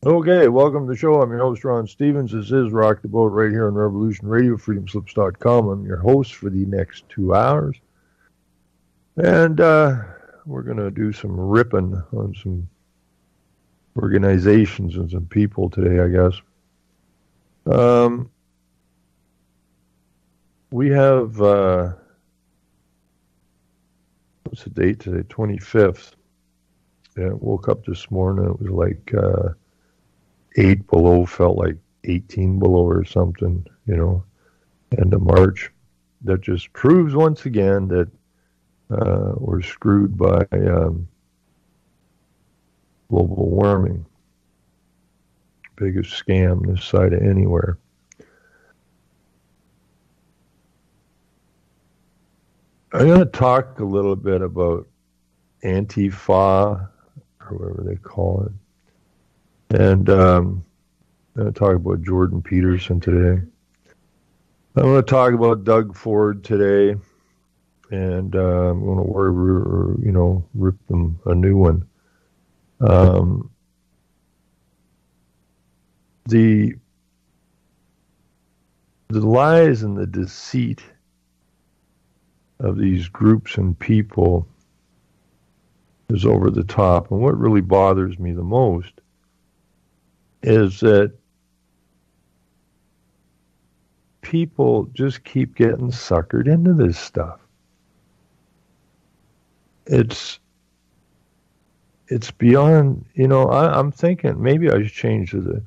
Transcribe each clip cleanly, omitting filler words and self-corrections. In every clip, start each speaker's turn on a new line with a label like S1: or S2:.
S1: Okay, welcome to the show. I'm your host, Ron Stevens. This is Rock the Boat right here on Revolution Radio, freedomslips.com. I'm your host for the next 2 hours. And we're going to do some ripping on some organizations and some people today, I guess. We have, what's the date today? 25th. Yeah, woke up this morning. It was like 8 below, felt like 18 below or something, end of March. That just proves once again that we're screwed by global warming. Biggest scam this side of anywhere. I'm going to talk a little bit about Antifa, or whatever they call it. And I'm going to talk about Jordan Peterson today. I'm going to talk about Doug Ford today. And I'm going to rip them a new one. The lies and the deceit of these groups and people is over the top. And what really bothers me the most is that people just keep getting suckered into this stuff. It's beyond, I'm thinking maybe I should change the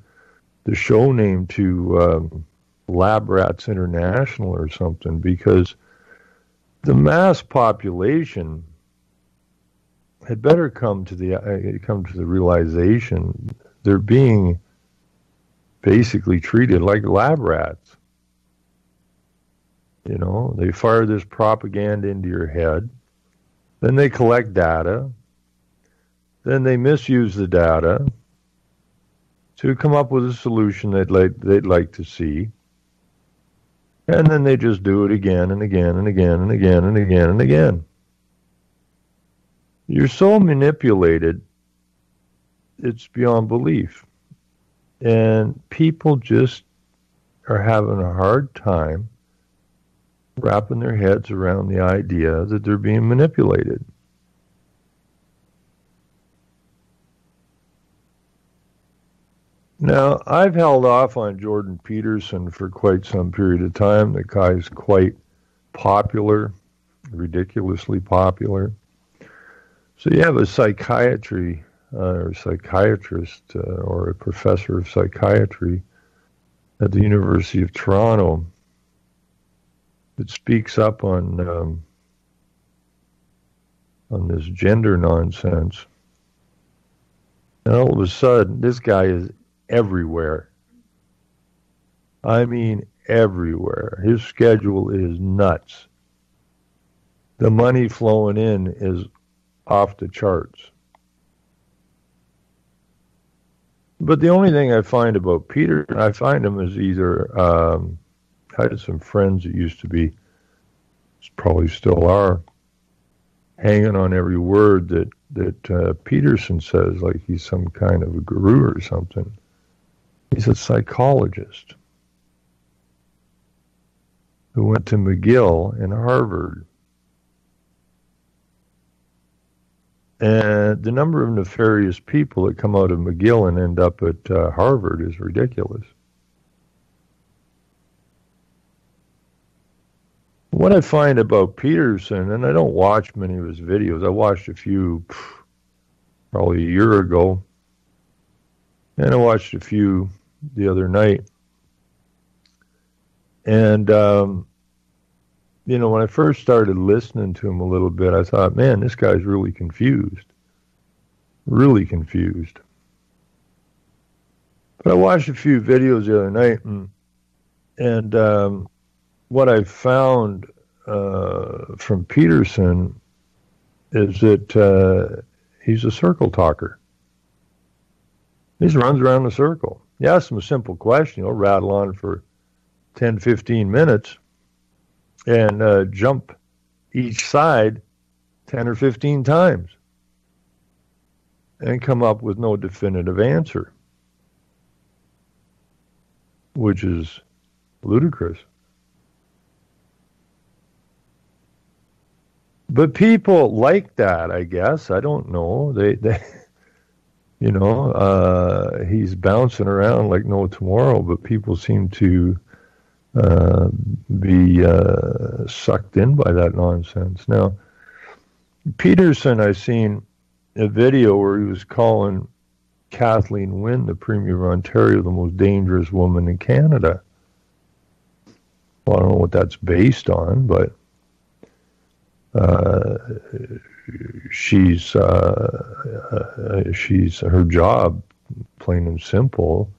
S1: show name to Lab Rats International or something, because the mass population had better come to the realization they're being basically treated like lab rats. They fire this propaganda into your head, then they collect data, then they misuse the data to come up with a solution they'd like to see, and then they just do it again and again and again and again and again and again. You're so manipulated, it's beyond belief. And people just are having a hard time wrapping their heads around the idea that they're being manipulated. Now, I've held off on Jordan Peterson for quite some period of time. The guy's quite popular, ridiculously popular. So you have a psychiatrist or a professor of psychiatry at the University of Toronto that speaks up on this gender nonsense. And all of a sudden, this guy is everywhere. I mean, everywhere. His schedule is nuts. The money flowing in is off the charts. But the only thing I find about Peter, I find him as either, I had some friends that used to be, probably still are, hanging on every word that Peterson says, like he's some kind of a guru or something. He's a psychologist who went to McGill and Harvard. And the number of nefarious people that come out of McGill and end up at Harvard is ridiculous. What I find about Peterson, and I don't watch many of his videos, I watched a few probably a year ago, and I watched a few the other night. And, when I first started listening to him a little bit, I thought, man, this guy's really confused. Really confused. But I watched a few videos the other night, and what I found from Peterson is that he's a circle talker. He just runs around in a circle. You ask him a simple question, he'll rattle on for 10, 15 minutes and jump each side 10 or 15 times and come up with no definitive answer. which is ludicrous. But people like that, I guess. I don't know. They he's bouncing around like no tomorrow, but people seem to be sucked in by that nonsense. Now, Peterson, I seen a video where he was calling Kathleen Wynne, the Premier of Ontario, the most dangerous woman in Canada. Well, I don't know what that's based on, but she's her job, plain and simple,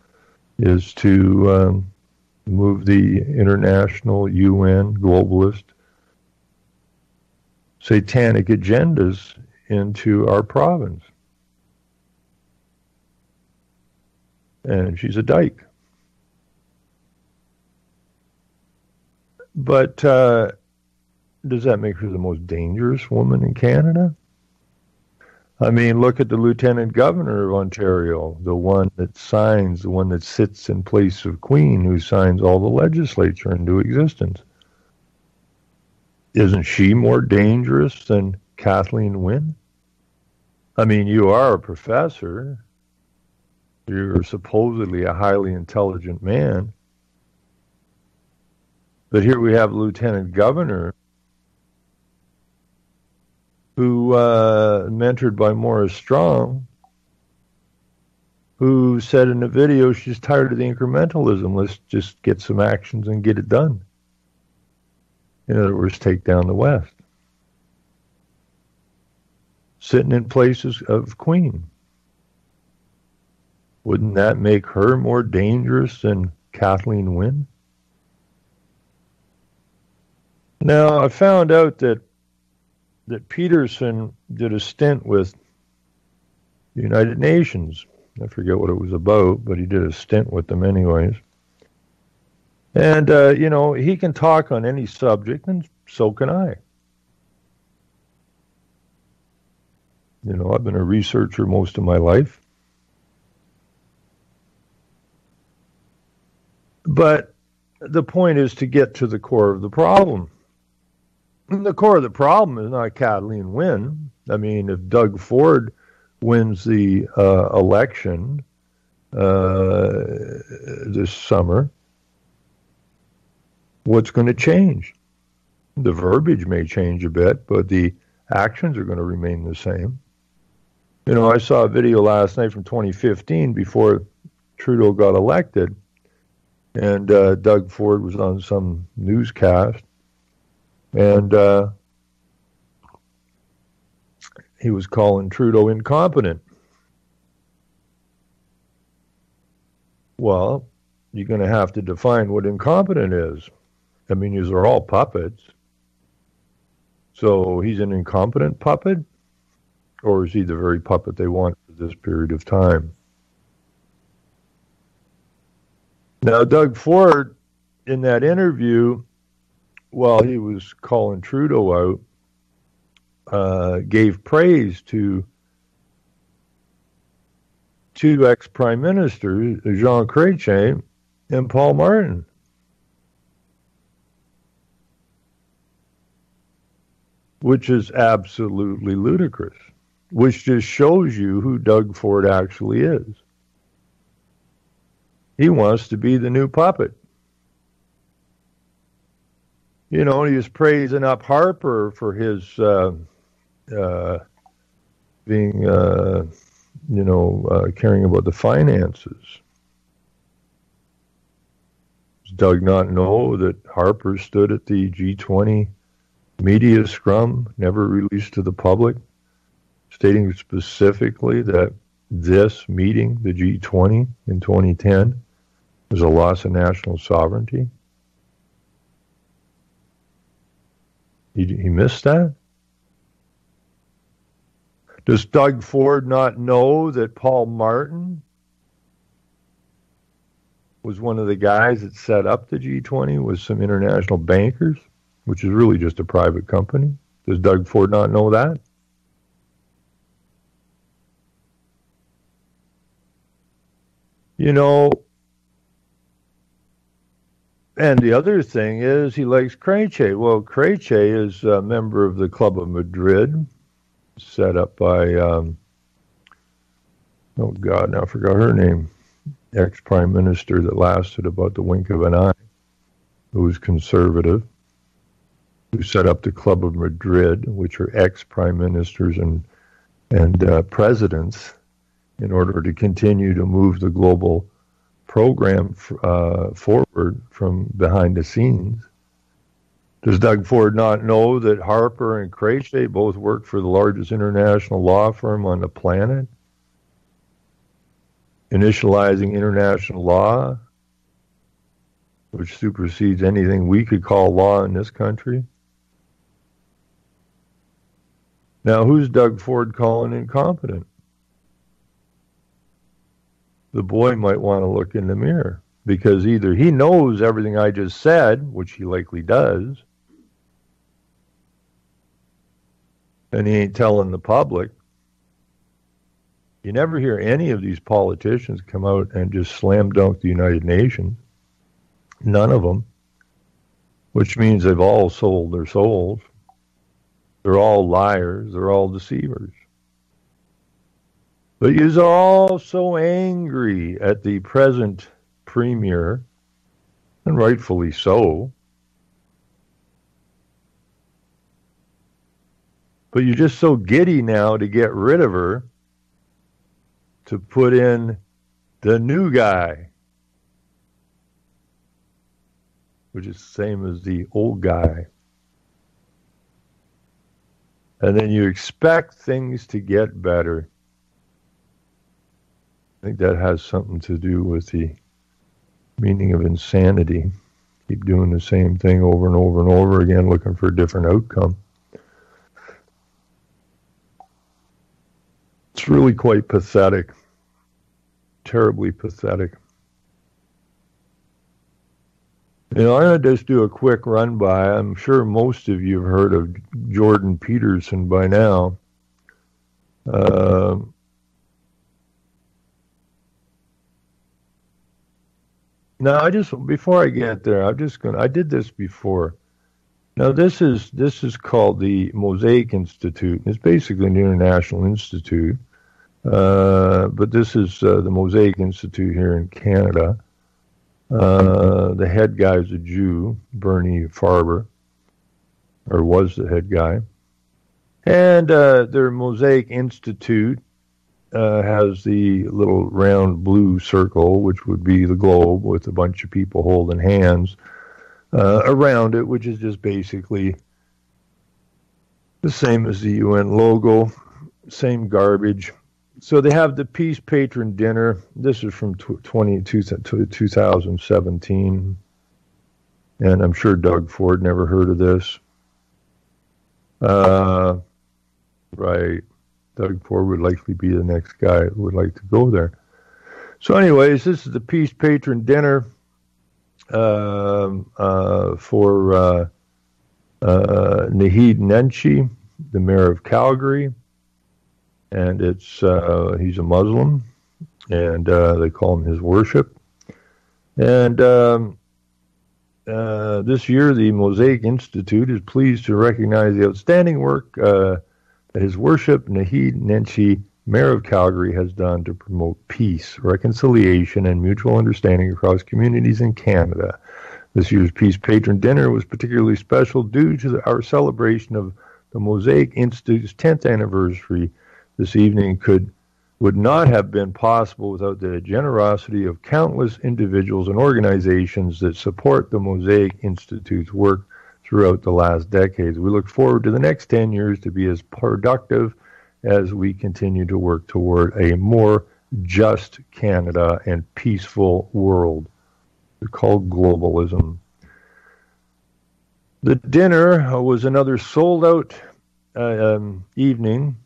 S1: is to move the international UN globalist satanic agendas into our province. And she's a dyke. But does that make her the most dangerous woman in Canada? I mean, look at the Lieutenant Governor of Ontario, the one that sits in place of Queen, who signs all the legislature into existence. Isn't she more dangerous than Kathleen Wynne? I mean, you are a professor. You're supposedly a highly intelligent man. But here we have a lieutenant governor who, mentored by Maurice Strong, who said in a video she's tired of the incrementalism. Let's just get some actions and get it done. In other words, take down the West. Sitting in places of Queen. Wouldn't that make her more dangerous than Kathleen Wynne? Now, I found out that Peterson did a stint with the United Nations. I forget what it was about, but he did a stint with them anyways. And, he can talk on any subject, and so can I. I've been a researcher most of my life. But the point is to get to the core of the problem. And the core of the problem is not Kathleen Wynne. I mean, if Doug Ford wins the election this summer, what's going to change? The verbiage may change a bit, but the actions are going to remain the same. I saw a video last night from 2015 before Trudeau got elected, and Doug Ford was on some newscast, and he was calling Trudeau incompetent. Well, you're going to have to define what incompetent is. I mean, these are all puppets. So he's an incompetent puppet? Or is he the very puppet they want for this period of time? Now, Doug Ford, in that interview, while he was calling Trudeau out, gave praise to two ex-prime ministers, Jean Chrétien and Paul Martin. Which is absolutely ludicrous, which just shows you who Doug Ford actually is. He wants to be the new puppet. He was praising up Harper for his being, caring about the finances. Does Doug not know that Harper stood at the G20 media scrum, never released to the public, stating specifically that this meeting, the G20 in 2010, was a loss of national sovereignty? He missed that? Does Doug Ford not know that Paul Martin was one of the guys that set up the G20 with some international bankers, which is really just a private company? Does Doug Ford not know that? And the other thing is he likes Creche. Well, Creche is a member of the Club of Madrid, set up by, oh God, now I forgot her name, ex-prime minister that lasted about the wink of an eye, who was conservative, who set up the Club of Madrid, which are ex-prime ministers and presidents, in order to continue to move the global program forward from behind the scenes. Does Doug Ford not know that Harper and Creche both work for the largest international law firm on the planet, initializing international law, which supersedes anything we could call law in this country? Now, who's Doug Ford calling incompetent? The boy might want to look in the mirror, because either he knows everything I just said, which he likely does, and he ain't telling the public. You never hear any of these politicians come out and just slam dunk the United Nations. None of them. Which means they've all sold their souls. They're all liars. They're all deceivers. But you're all so angry at the present premier, and rightfully so. But you're just so giddy now to get rid of her, to put in the new guy, which is the same as the old guy. And then you expect things to get better. I think that has something to do with the meaning of insanity. Keep doing the same thing over and over and over again, looking for a different outcome. It's really quite pathetic. Terribly pathetic. I'm going to just do a quick run by. I'm sure most of you have heard of Jordan Peterson by now. Now, before I get there, I did this before. Now, this is called the Mosaic Institute. It's basically an international institute. But this is the Mosaic Institute here in Canada. The head guy is a Jew, Bernie Farber, or was the head guy. And their Mosaic Institute has the little round blue circle, which would be the globe with a bunch of people holding hands around it, which is just basically the same as the UN logo, same garbage. So they have the Peace Patron Dinner. This is from 2017. And I'm sure Doug Ford never heard of this. Right. Doug Ford would likely be the next guy who would like to go there. So anyways, this is the Peace Patron Dinner for Naheed Nenshi, the mayor of Calgary. And he's a Muslim, and they call him His Worship. And this year, the Mosaic Institute is pleased to recognize the outstanding work that His Worship Naheed Nenshi, Mayor of Calgary, has done to promote peace, reconciliation, and mutual understanding across communities in Canada. This year's Peace Patron Dinner was particularly special due to our celebration of the Mosaic Institute's 10th anniversary. This evening would not have been possible without the generosity of countless individuals and organizations that support the Mosaic Institute's work throughout the last decades. We look forward to the next 10 years to be as productive as we continue to work toward a more just Canada and peaceful world. It's called globalism. The dinner was another sold-out evening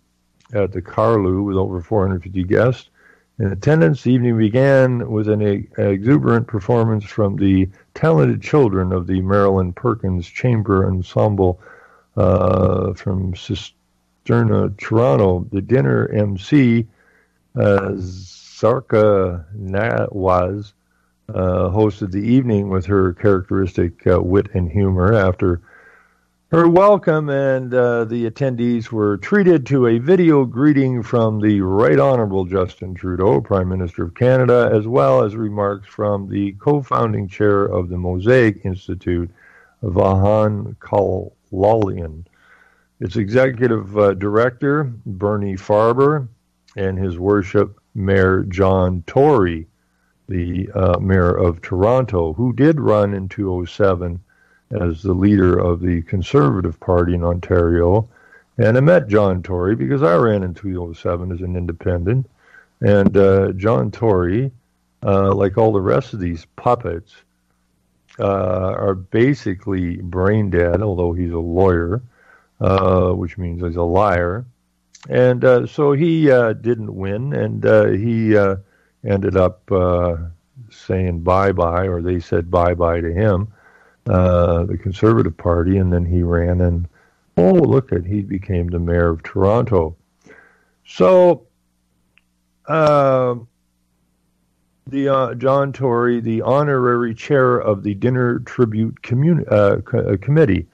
S1: at the Carlu with over 450 guests in attendance. The evening began with an exuberant performance from the talented children of the Marilyn Perkins Chamber Ensemble from Cisterna, Toronto. The dinner MC, Zarka Nawaz, hosted the evening with her characteristic wit and humor. After her welcome, and the attendees were treated to a video greeting from the Right Honorable Justin Trudeau, Prime Minister of Canada, as well as remarks from the co-founding chair of the Mosaic Institute, Vahan Kalalian. Its executive director, Bernie Farber, and his worship, Mayor John Tory, the mayor of Toronto, who did run in 2007 as the leader of the Conservative Party in Ontario. And I met John Tory because I ran in 2007 as an independent. And John Tory, like all the rest of these puppets, are basically brain dead, although he's a lawyer, which means he's a liar. And so he didn't win, and he ended up saying bye-bye, or they said bye-bye to him, the Conservative Party, and then he ran, and he became the mayor of Toronto. So John Tory, the honorary chair of the Dinner Tribute Committee.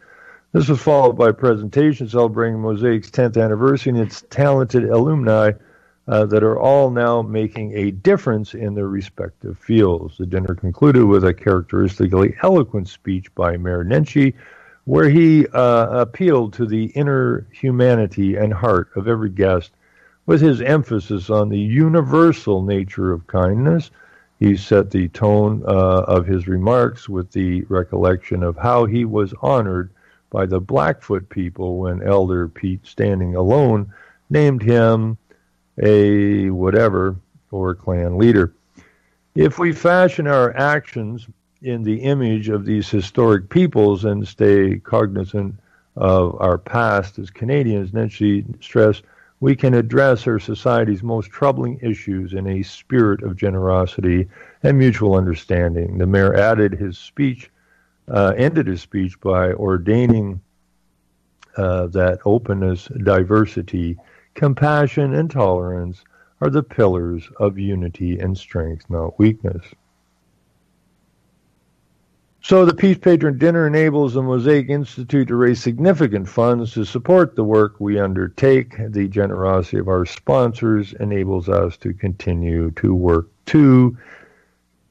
S1: This was followed by a presentation celebrating Mosaic's 10th anniversary and its talented alumni that are all now making a difference in their respective fields. The dinner concluded with a characteristically eloquent speech by Mayor Nenshi, where he appealed to the inner humanity and heart of every guest with his emphasis on the universal nature of kindness. He set the tone of his remarks with the recollection of how he was honored by the Blackfoot people when Elder Pete Standing Alone named him a whatever or clan leader. If we fashion our actions in the image of these historic peoples and stay cognizant of our past as Canadians, Nenshi stressed, we can address our society's most troubling issues in a spirit of generosity and mutual understanding. The mayor ended his speech by ordaining that openness, diversity, compassion, and tolerance are the pillars of unity and strength, not weakness. So the Peace Patron Dinner enables the Mosaic Institute to raise significant funds to support the work we undertake. The generosity of our sponsors enables us to continue to work to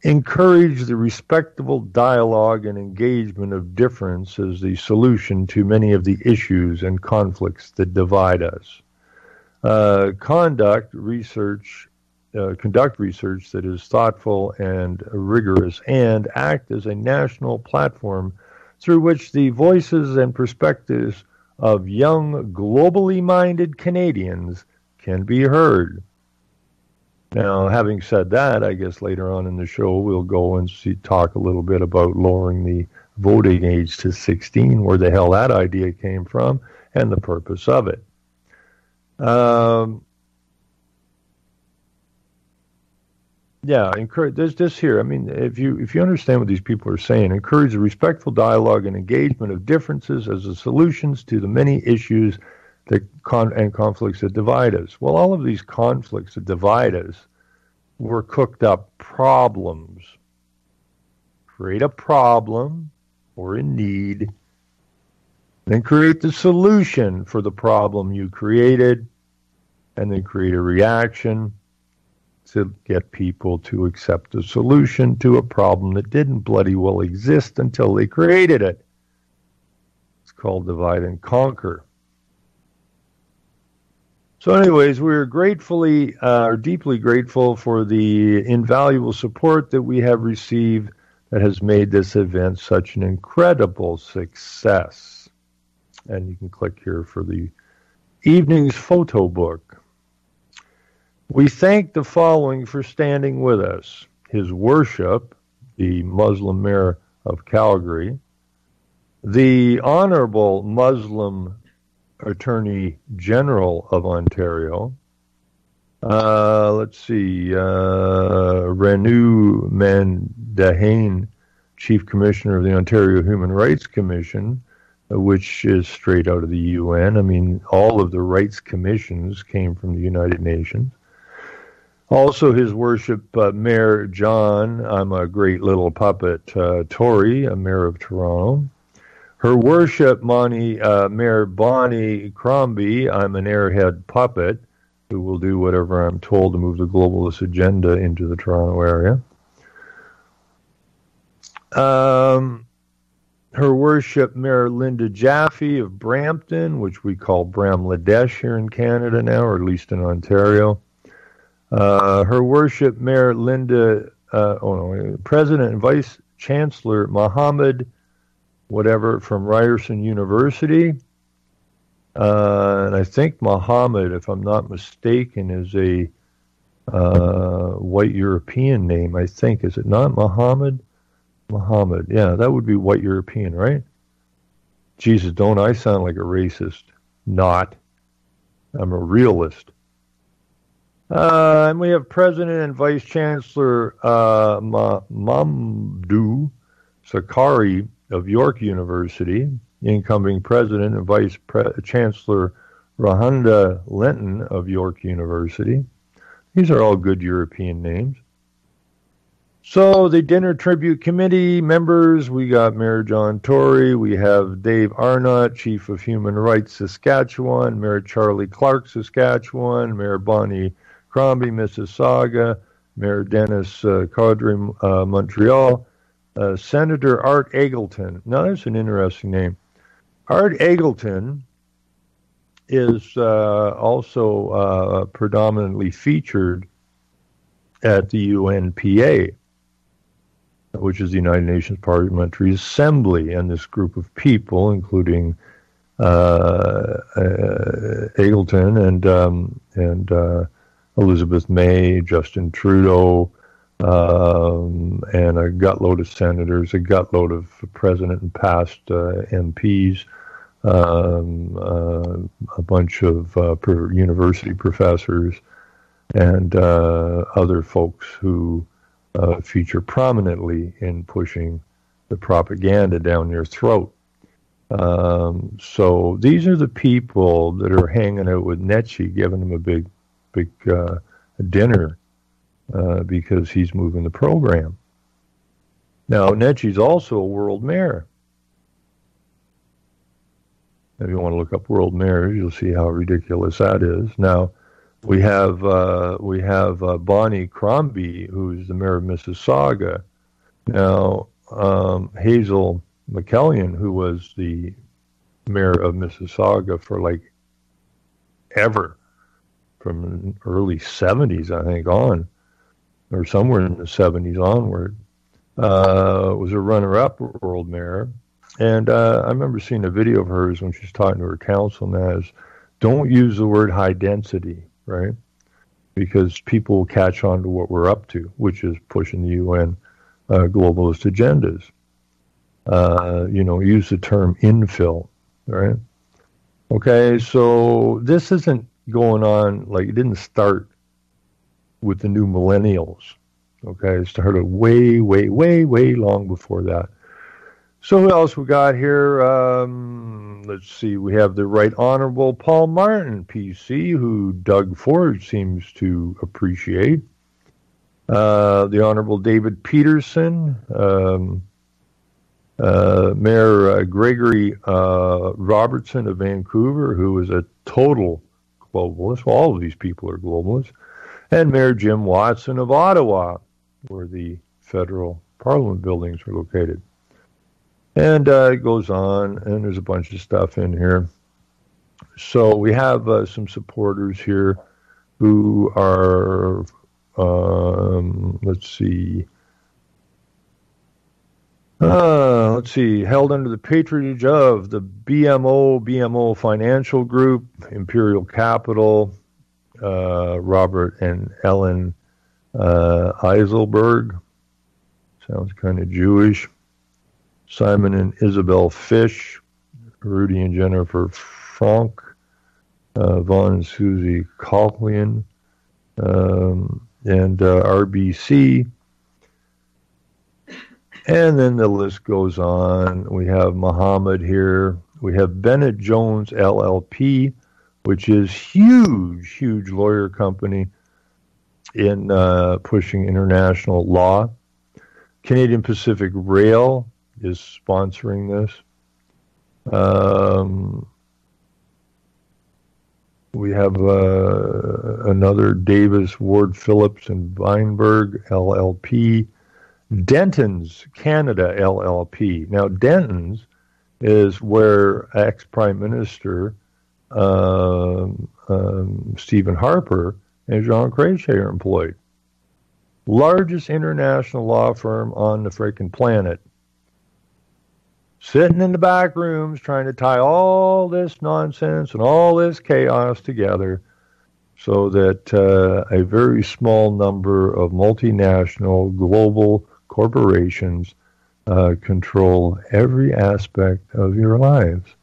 S1: encourage the respectful dialogue and engagement of difference as the solution to many of the issues and conflicts that divide us. Conduct research that is thoughtful and rigorous, and act as a national platform through which the voices and perspectives of young, globally minded Canadians can be heard. Now, having said that, I guess later on in the show we'll go and talk a little bit about lowering the voting age to 16, where the hell that idea came from, and the purpose of it. Encourage this here. I mean, if you understand what these people are saying, encourage a respectful dialogue and engagement of differences as the solutions to the many issues and conflicts that divide us. Well, all of these conflicts that divide us were cooked up problems. Create a problem or a need, then create the solution for the problem you created, and then create a reaction to get people to accept the solution to a problem that didn't bloody well exist until they created it. It's called divide and conquer. So anyways, we're deeply grateful for the invaluable support that we have received that has made this event such an incredible success. And you can click here for the evening's photo book. We thank the following for standing with us: His Worship, the Muslim Mayor of Calgary, the Honorable Muslim Attorney General of Ontario, Renu Mandahane, Chief Commissioner of the Ontario Human Rights Commission, which is straight out of the UN. I mean, all of the rights commissions came from the United Nations. Also, His Worship Mayor John, I'm a great little puppet, Tory, Mayor of Toronto. Her Worship Mayor Bonnie Crombie, I'm an airhead puppet who will do whatever I'm told to move the globalist agenda into the Toronto area. Her Worship Mayor Linda Jaffe of Brampton, which we call Bramladesh here in Canada now, or at least in Ontario. Her Worship Mayor President and Vice Chancellor Mohammed, whatever, from Ryerson University. And I think Mohammed, if I'm not mistaken, is a white European name, I think. Is it not Mohammed? Mohammed, yeah, that would be white European, right? Jesus, don't I sound like a racist? Not. I'm a realist. And we have President and Vice Chancellor Mamdouh Sakari of York University, incoming President and Vice Chancellor Rahunda Linton of York University. These are all good European names. So the Dinner Tribute Committee members, we got Mayor John Tory, we have Dave Arnott, Chief of Human Rights, Saskatchewan, Mayor Charlie Clark, Saskatchewan, Mayor Bonnie Crombie, Mississauga, Mayor Dennis Caudry, Montreal, Senator Art Eggleton. Now, that's an interesting name. Art Eggleton is also predominantly featured at the UNPA, which is the United Nations Parliamentary Assembly, and this group of people, including Eggleton and Elizabeth May, Justin Trudeau, and a gutload of senators, a gutload of president and past MPs, a bunch of university professors, and other folks who feature prominently in pushing the propaganda down your throat. So these are the people that are hanging out with Netchi, giving him a big dinner because he's moving the program. Now, Netchi's also a world mayor. If you want to look up world mayors, you'll see how ridiculous that is. Now, we have Bonnie Crombie, who's the mayor of Mississauga. Now, Hazel McKellion, who was the mayor of Mississauga for like ever, from the early 70s, I think, on, or somewhere in the 70s onward, was a runner-up world mayor. And I remember seeing a video of hers when she's talking to her councilman as, don't use the word high density, right? Because people will catch on to what we're up to, which is pushing the UN globalist agendas. Use the term infill, right? Okay, so this isn't going on, like, it didn't start with the new millennials. Okay, it started way, way, way, way long before that. So who else we got here? Let's see. We have the Right Honorable Paul Martin, PC, who Doug Ford seems to appreciate. The Honorable David Peterson, Mayor Gregory Robertson of Vancouver, who is a total globalist. Well, all of these people are globalists. And Mayor Jim Watson of Ottawa, where the federal parliament buildings are located. And it goes on, and there's a bunch of stuff in here. So we have some supporters here who are, let's see, held under the patronage of the BMO Financial Group, Imperial Capital, Robert and Ellen Eiselberg. Sounds kind of Jewish. Simon and Isabel Fish, Rudy and Jennifer Frank, Vaughn and Susie Colquhoun, and RBC. And then the list goes on. We have Muhammad here. We have Bennett Jones LLP, which is huge lawyer company in pushing international law. Canadian Pacific Rail is sponsoring this. We have another Davis, Ward Phillips, and Weinberg, LLP. Denton's Canada, LLP. Now, Denton's is where ex-Prime Minister Stephen Harper and Jean Chrétien are employed. Largest international law firm on the freaking planet. Sitting in the back rooms trying to tie all this nonsense and all this chaos together so that a very small number of multinational global corporations control every aspect of your lives.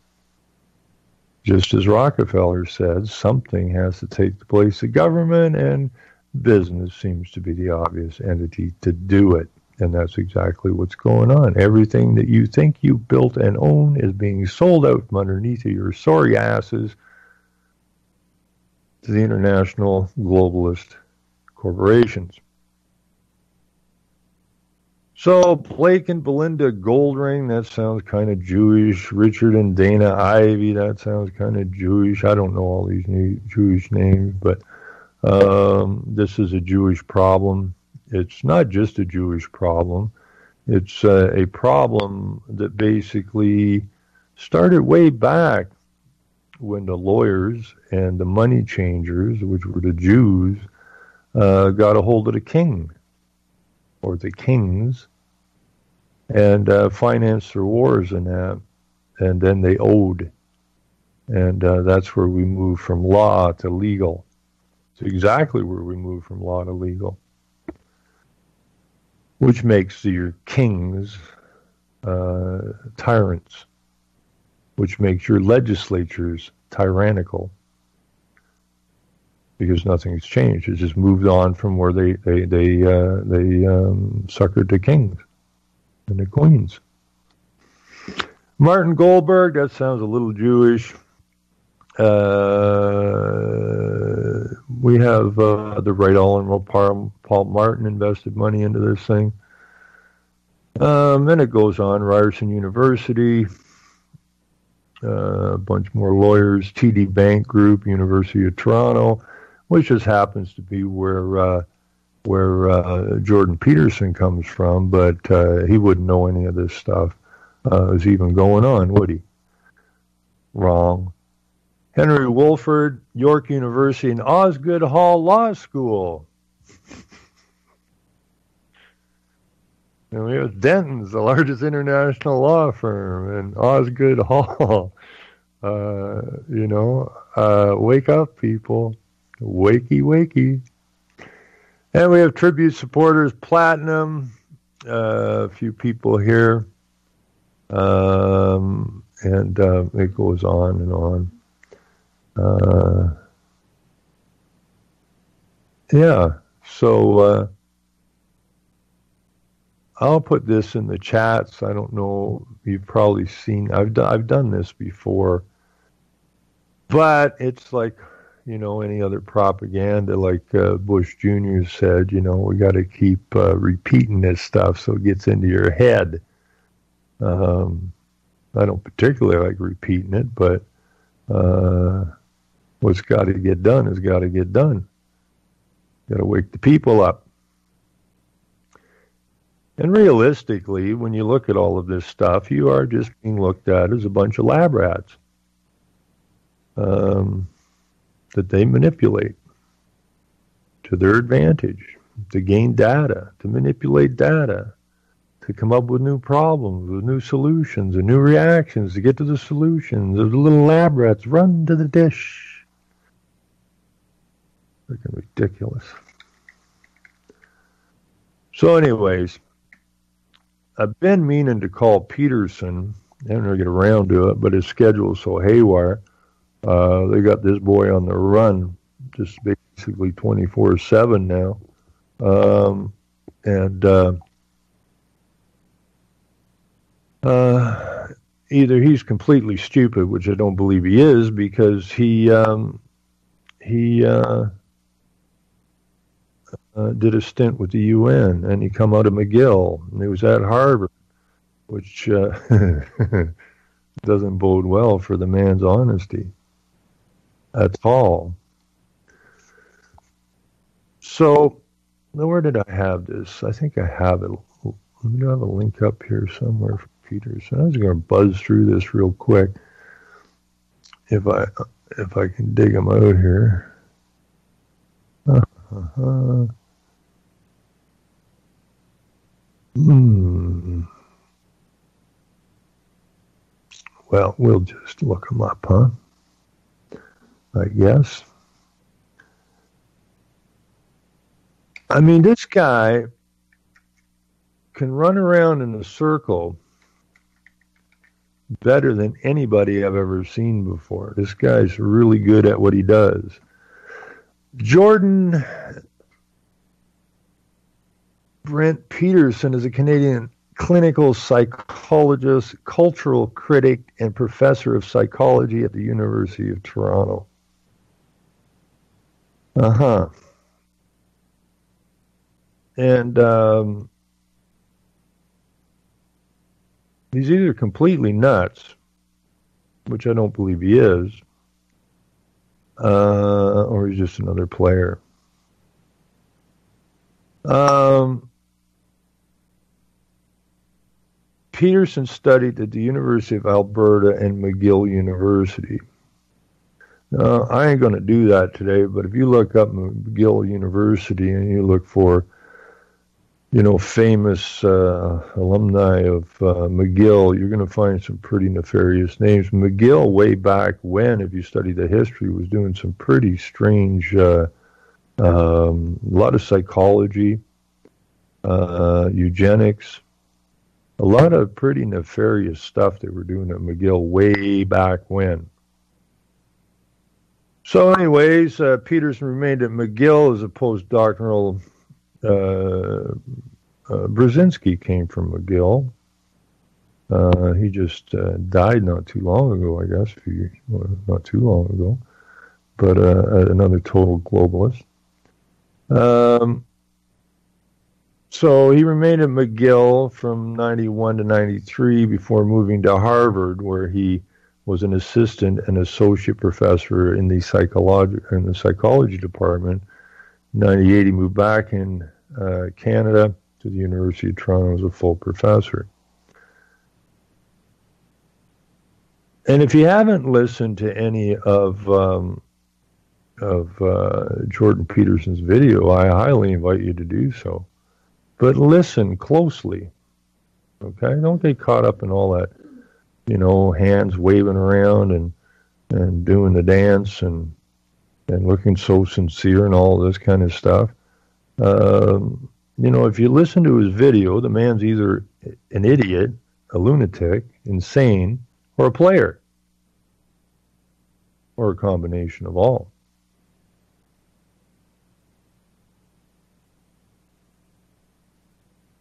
S1: Just as Rockefeller said, something has to take the place of government, and business seems to be the obvious entity to do it. And that's exactly what's going on. Everything that you think you built and own is being sold out from underneath of your sorry asses to the international globalist corporations. So Blake and Belinda Goldring, that sounds kind of Jewish. Richard and Dana Ivey, that sounds kind of Jewish. I don't know all these Jewish names, but this is a Jewish problem. It's not just a Jewish problem. It's a problem that basically started way back when the lawyers and the money changers, which were the Jews, got a hold of the king or the kings and financed their wars and that, and then they owed. And that's where we moved from law to legal. It's exactly where we moved from law to legal, which makes your kings tyrants, which makes your legislatures tyrannical, because nothing's changed. It's just moved on from where they suckered the kings and the queens. Martin Goldberg, that sounds a little Jewish. We have the Right Honorable Paul Martin invested money into this thing. Then it goes on. Ryerson University, a bunch more lawyers. TD Bank Group, University of Toronto, which just happens to be where Jordan Peterson comes from, but he wouldn't know any of this stuff is even going on, would he? Wrong. Henry Wolford, York University, and Osgood Hall Law School. And we have Denton's, the largest international law firm, and Osgood Hall. Wake up, people. Wakey, wakey. And we have tribute supporters, Platinum, a few people here. And it goes on and on. So I'll put this in the chats. I don't know, you've probably seen, I've done this before, but it's like, any other propaganda, like Bush Jr. said, we got to keep repeating this stuff so it gets into your head. I don't particularly like repeating it, but what's got to get done has got to get done. Got to wake the people up. And realistically, when you look at all of this stuff, you are just being looked at as a bunch of lab rats that they manipulate to their advantage, to gain data, to manipulate data, to come up with new problems, with new solutions and new reactions, to get to the solutions. The little lab rats run to the dish. Freaking ridiculous. So anyways, I've been meaning to call Peterson. I haven't really get around to it, but his schedule is so haywire. They got this boy on the run, just basically 24/7 now. Either he's completely stupid, which I don't believe he is, because he did a stint with the UN, and he come out of McGill, and he was at Harvard, which doesn't bode well for the man's honesty at all. So, where did I have this? I think I have it. Let me have a link up here somewhere for Peterson. I was going to buzz through this real quick if I can dig them out here. Well, we'll just look them up, huh? I guess. I mean, this guy can run around in a circle better than anybody I've ever seen before. This guy's really good at what he does. Jordan Brent Peterson is a Canadian clinical psychologist, cultural critic, and professor of psychology at the University of Toronto. And he's either completely nuts, which I don't believe he is, or he's just another player. Peterson studied at the University of Alberta and McGill University. I ain't going to do that today, but if you look up McGill University and you look for, famous alumni of McGill, you're going to find some pretty nefarious names. McGill, way back when, if you study the history, was doing some pretty strange, a lot of psychology, eugenics, a lot of pretty nefarious stuff they were doing at McGill way back when. So anyways, Peterson remained at McGill as a postdoctoral. Brzezinski came from McGill. He just died not too long ago, I guess, not too long ago, but another total globalist. So he remained at McGill from 91 to 93 before moving to Harvard, where he was an assistant and associate professor in the psychology department. In 98, he moved back in Canada to the University of Toronto as a full professor. And if you haven't listened to any of Jordan Peterson's video, I highly invite you to do so. But listen closely, okay? Don't get caught up in all that, hands waving around and doing the dance and looking so sincere and all this kind of stuff. If you listen to his video, the man's either an idiot, a lunatic, insane, or a player, or a combination of all.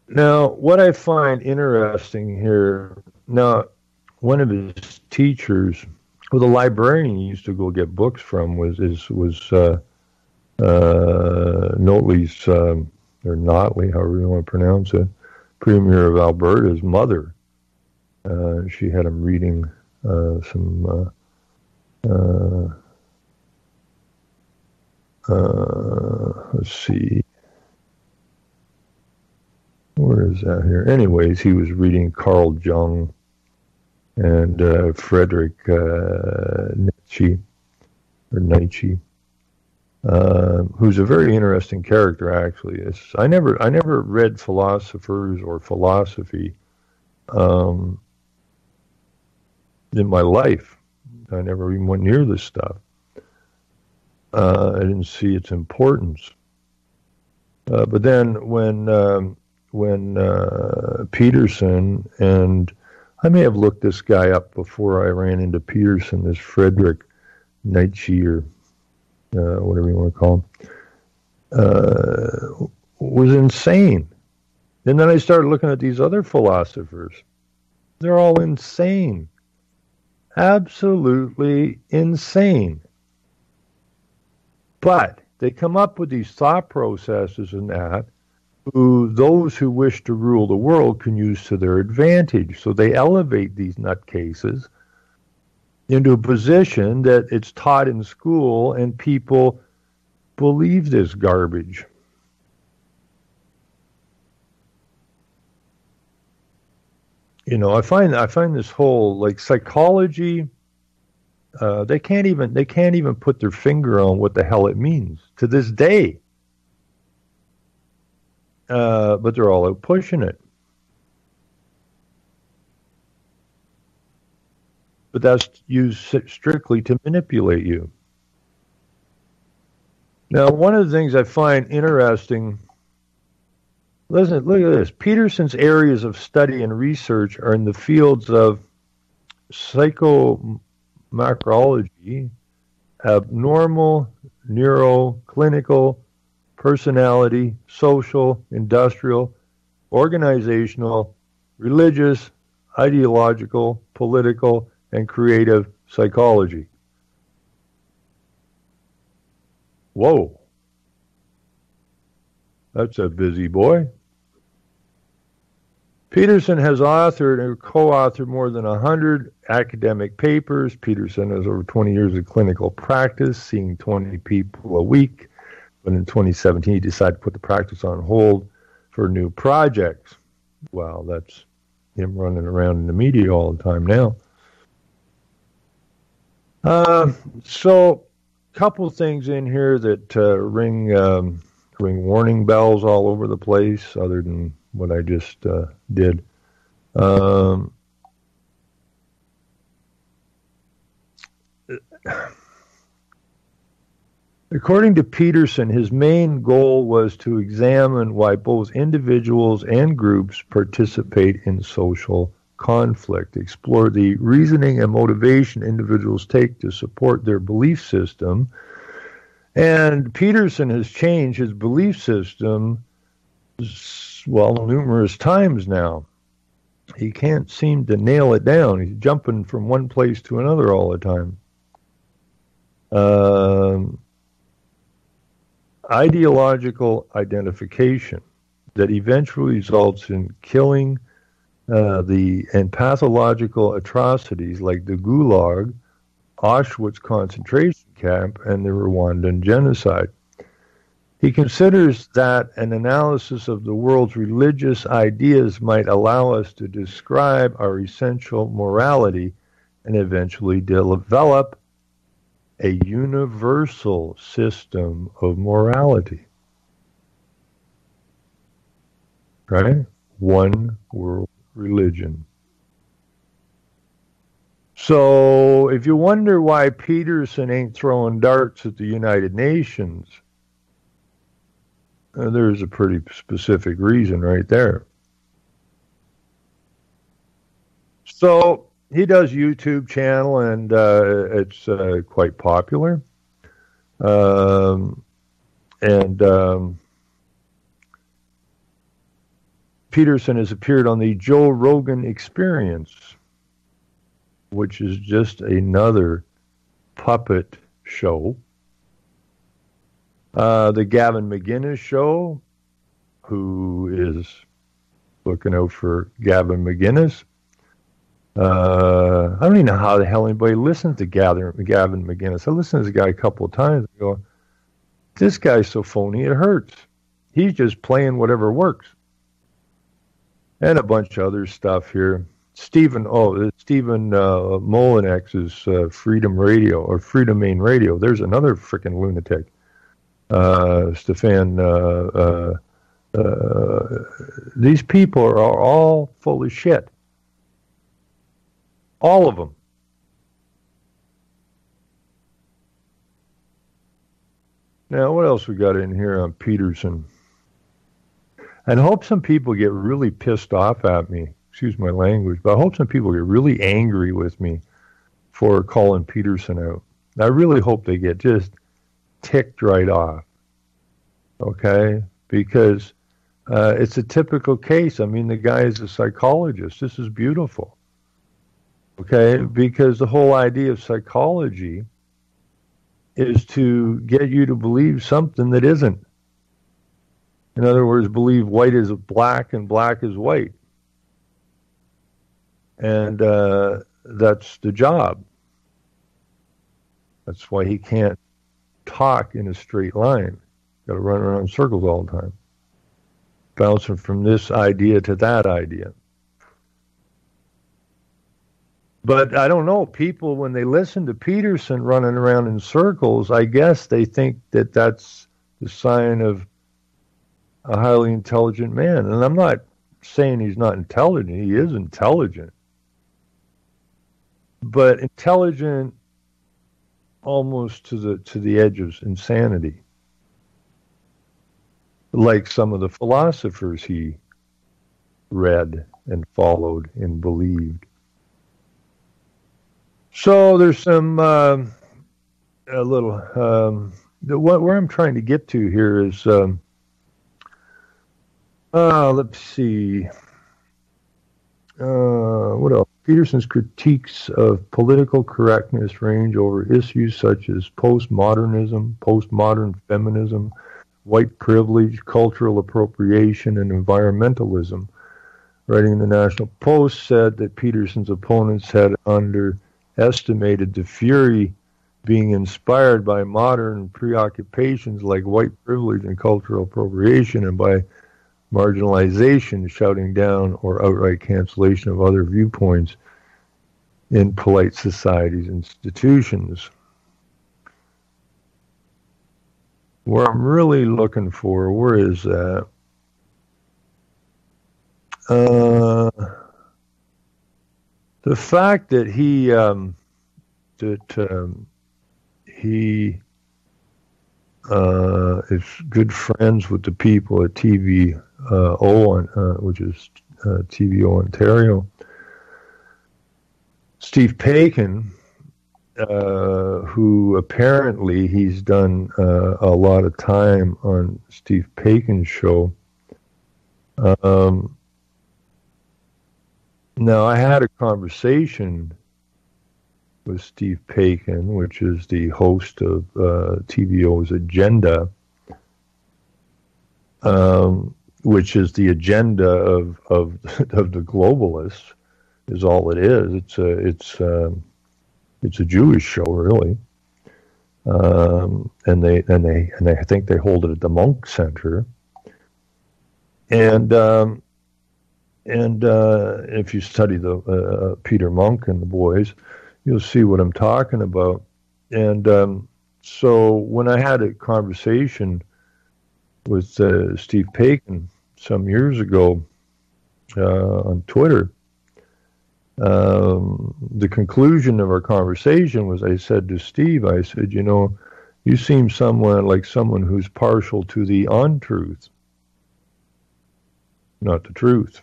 S1: Now, what I find interesting here, now, one of his teachers, who the librarian he used to go get books from, was Notley's, or Notley, however you want to pronounce it, Premier of Alberta's mother. She had him reading some let's see. Where is that here? Anyways, he was reading Carl Jung and Friedrich Nietzsche, who's a very interesting character, actually. I never read philosophers or philosophy in my life. I never even went near this stuff. I didn't see its importance. But then when Peterson, and I may have looked this guy up before I ran into Peterson, this Friedrich Nietzsche, or whatever you want to call him, was insane. And then I started looking at these other philosophers. They're all insane. Absolutely insane. But they come up with these thought processes and that who those who wish to rule the world can use to their advantage. So they elevate these nutcases into a position that it's taught in school and people believe this garbage. You know, I find this whole like psychology. They can't even put their finger on what the hell it means to this day. But they're all out pushing it. But that's used strictly to manipulate you. Now, one of the things I find interesting. Listen, look at this. Peterson's areas of study and research are in the fields of psychomacrology, abnormal, neuroclinical, personality, social, industrial, organizational, religious, ideological, political, and creative psychology. Whoa. That's a busy boy. Peterson has authored or co-authored more than 100 academic papers. Peterson has over 20 years of clinical practice, seeing 20 people a week. But in 2017, he decided to put the practice on hold for new projects. Well, that's him running around in the media all the time now. So, a couple things in here that ring warning bells all over the place, other than what I just did. According to Peterson, his main goal was to examine why both individuals and groups participate in social conflict, explore the reasoning and motivation individuals take to support their belief system. And Peterson has changed his belief system, well, numerous times now. He can't seem to nail it down. He's jumping from one place to another all the time. Ideological identification that eventually results in killing and pathological atrocities like the Gulag, Auschwitz concentration camp, and the Rwandan genocide. He considers that an analysis of the world's religious ideas might allow us to describe our essential morality and eventually develop a universal system of morality. Right? One world religion. So, if you wonder why Peterson ain't throwing darts at the United Nations, there's a pretty specific reason right there. So, he does YouTube channel, and it's quite popular. Peterson has appeared on the Joe Rogan Experience, which is just another puppet show. The Gavin McInnes Show, who is looking out for Gavin McInnes. I don't even know how the hell anybody listens to Gavin McInnes. I listened to this guy a couple of times and go, this guy's so phony, it hurts. He's just playing whatever works. And a bunch of other stuff here. Stephen Molinex's Freedom Radio, or Freedom Main Radio. There's another freaking lunatic. These people are all full of shit. All of them. Now, what else we got in here on Peterson? And I hope some people get really pissed off at me. Excuse my language, but I hope some people get really angry with me for calling Peterson out. I really hope they get just ticked right off. Okay? Because it's a typical case. I mean, the guy is a psychologist. This is beautiful. Okay? Because the whole idea of psychology is to get you to believe something that isn't. In other words, believe white is black and black is white. And that's the job. That's why he can't talk in a straight line. Got to run around in circles all the time, bouncing from this idea to that idea. But I don't know, people, when they listen to Peterson running around in circles, I guess they think that that's the sign of a highly intelligent man. And I'm not saying he's not intelligent. He is intelligent. But intelligent almost to the edge of insanity. Like some of the philosophers he read and followed and believed. So there's some a little where I'm trying to get to here is let's see what else. Peterson's critiques of political correctness range over issues such as postmodernism, postmodern feminism, white privilege, cultural appropriation, and environmentalism. Writing in the National Post, said that Peterson's opponents had underestimated the fury being inspired by modern preoccupations like white privilege and cultural appropriation, and by marginalization, shouting down, or outright cancellation of other viewpoints in polite society's institutions. Where I'm really looking for, where is that? The fact that he is good friends with the people at TVO, which is TVO Ontario. Steve Paikin, who apparently he's done a lot of time on Steve Paikin's show. Now, I had a conversation with Steve Paikin, which is the host of TVO's Agenda, which is the agenda of the globalists, is all it is. It's a Jewish show, really, and they think they hold it at the Munk Center, and if you study the Peter Munk and the boys, you'll see what I'm talking about. And so when I had a conversation with Steve Paikin some years ago on Twitter, the conclusion of our conversation was, I said to Steve, I said, you seem somewhat like someone who's partial to the untruth, not the truth.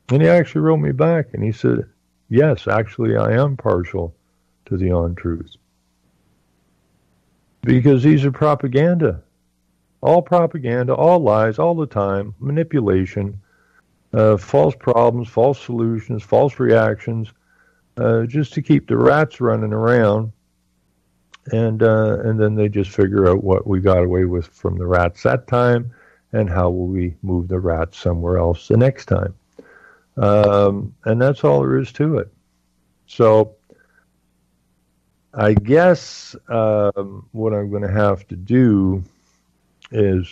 S1: And he actually wrote me back and he said, yes, actually I am partial to the untruth. Because these are propaganda, all lies, all the time, manipulation, false problems, false solutions, false reactions, just to keep the rats running around. And then they just figure out what we got away with from the rats that time and how will we move the rats somewhere else the next time. And that's all there is to it. So I guess what I'm going to have to do is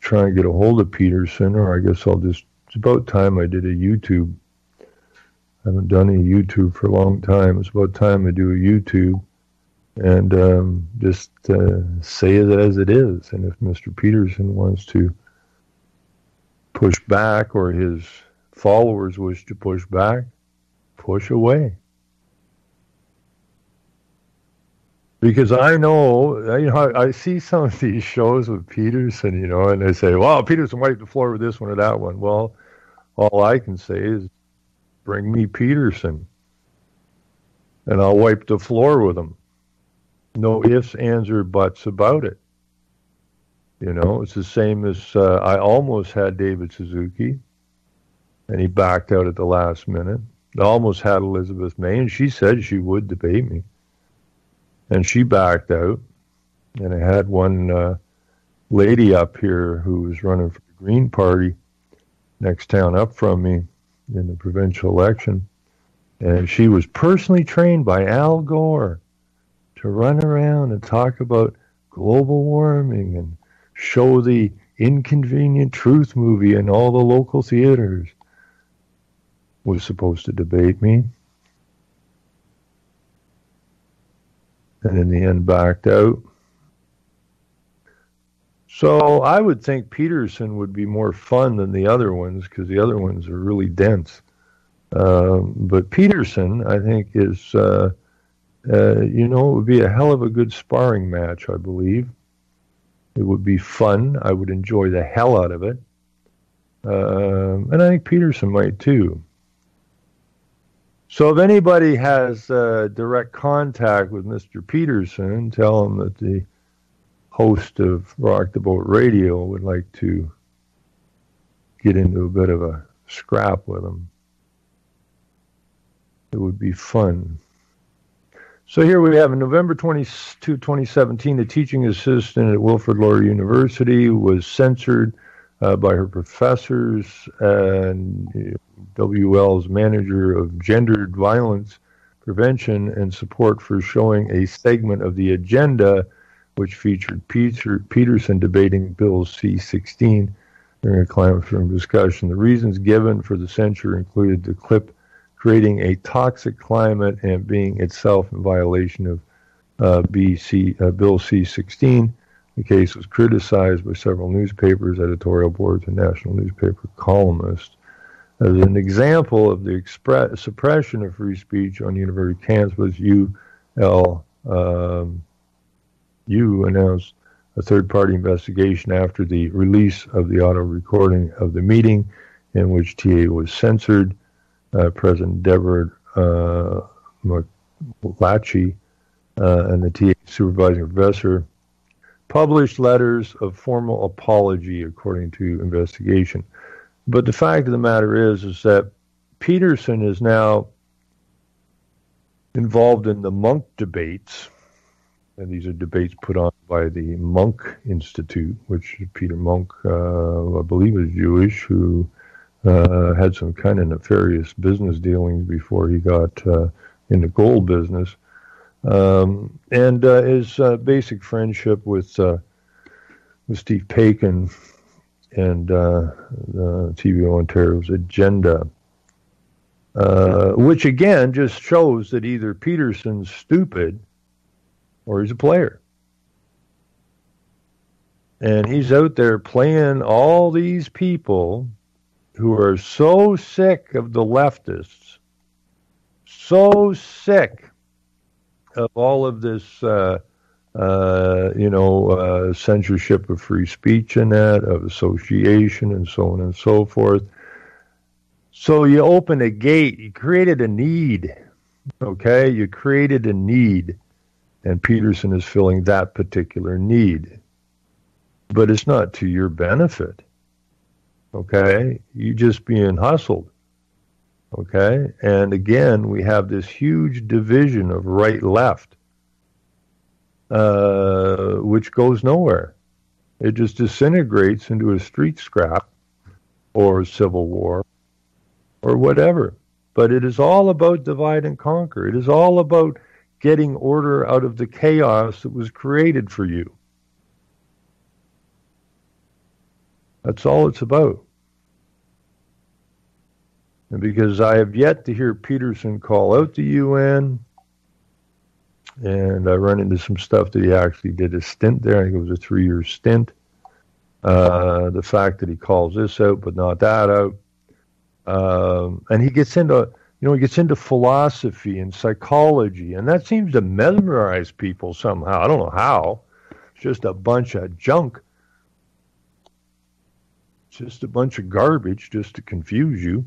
S1: try and get a hold of Peterson, or I guess it's about time I did a YouTube. I haven't done a YouTube for a long time. It's about time I do a YouTube. And just say it as it is. And if Mr. Peterson wants to push back, or his followers wish to push back, push away. Because I know, I see some of these shows with Peterson, and they say, well, Peterson wiped the floor with this one or that one. Well, all I can say is, bring me Peterson, and I'll wipe the floor with him. No ifs, ands, or buts about it. It's the same as I almost had David Suzuki. and he backed out at the last minute. I almost had Elizabeth May, and she said she would debate me. And she backed out. And I had one lady up here who was running for the Green Party next town up from me in the provincial election. And she was personally trained by Al Gore to run around and talk about global warming and show the Inconvenient Truth movie in all the local theaters. Was supposed to debate me. And in the end backed out. So I would think Peterson would be more fun than the other ones because the other ones are really dense. But Peterson, I think, is, it would be a hell of a good sparring match, I believe. It would be fun. I would enjoy the hell out of it. And I think Peterson might too. So if anybody has direct contact with Mr. Peterson, tell him that the host of Rock the Boat Radio would like to get into a bit of a scrap with him. It would be fun. So here we have, in November 22, 2017, the teaching assistant at Wilfrid Laurier University was censored by her professors, and WL's manager of gendered violence prevention and support for showing a segment of the agenda which featured Peterson debating Bill C-16 during a climate firm discussion. The reasons given for the censure included the clip creating a toxic climate and being itself in violation of Bill C-16. The case was criticized by several newspapers, editorial boards, and national newspaper columnists. As an example of the suppression of free speech on university campus, U announced a third-party investigation after the release of the audio recording of the meeting in which TA was censored. President Deborah McLatchie and the TA supervising professor published letters of formal apology, according to investigation. But the fact of the matter is that Peterson is now involved in the Munk debates, and these are debates put on by the Munk Institute, which Peter Munk, I believe, is Jewish, who had some kind of nefarious business dealings before he got in the gold business. And his basic friendship with Steve Paikin and TVO Ontario's agenda, which again just shows that either Peterson's stupid or he's a player. And he's out there playing all these people who are so sick of the leftists, so sick of all of this, censorship of free speech and that, of association and so on and so forth. So you open a gate, you created a need, okay? You created a need, and Peterson is filling that particular need. But it's not to your benefit, okay? You're just being hustled. Okay, and again, we have this huge division of right-left, which goes nowhere. It just disintegrates into a street scrap or a civil war or whatever. But it is all about divide and conquer. It is all about getting order out of the chaos that was created for you. That's all it's about. And because I have yet to hear Peterson call out the UN, and I run into some stuff that he actually did a stint there. I think it was a 3-year stint. The fact that he calls this out but not that out. And he gets into philosophy and psychology, and that seems to mesmerize people somehow. I don't know how. It's just a bunch of junk. It's just a bunch of garbage just to confuse you.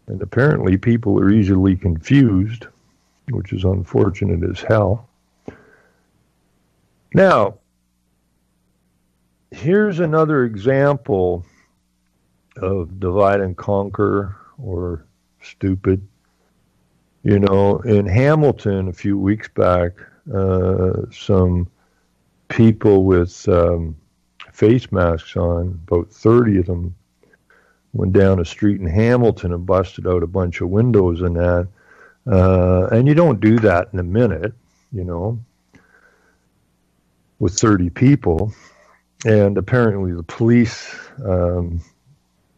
S1: And apparently people are easily confused, which is unfortunate as hell. Now, here's another example of divide and conquer or stupid. In Hamilton a few weeks back, some people with face masks on, about 30 of them, went down a street in Hamilton and busted out a bunch of windows and that. And you don't do that in a minute, with 30 people. And apparently the police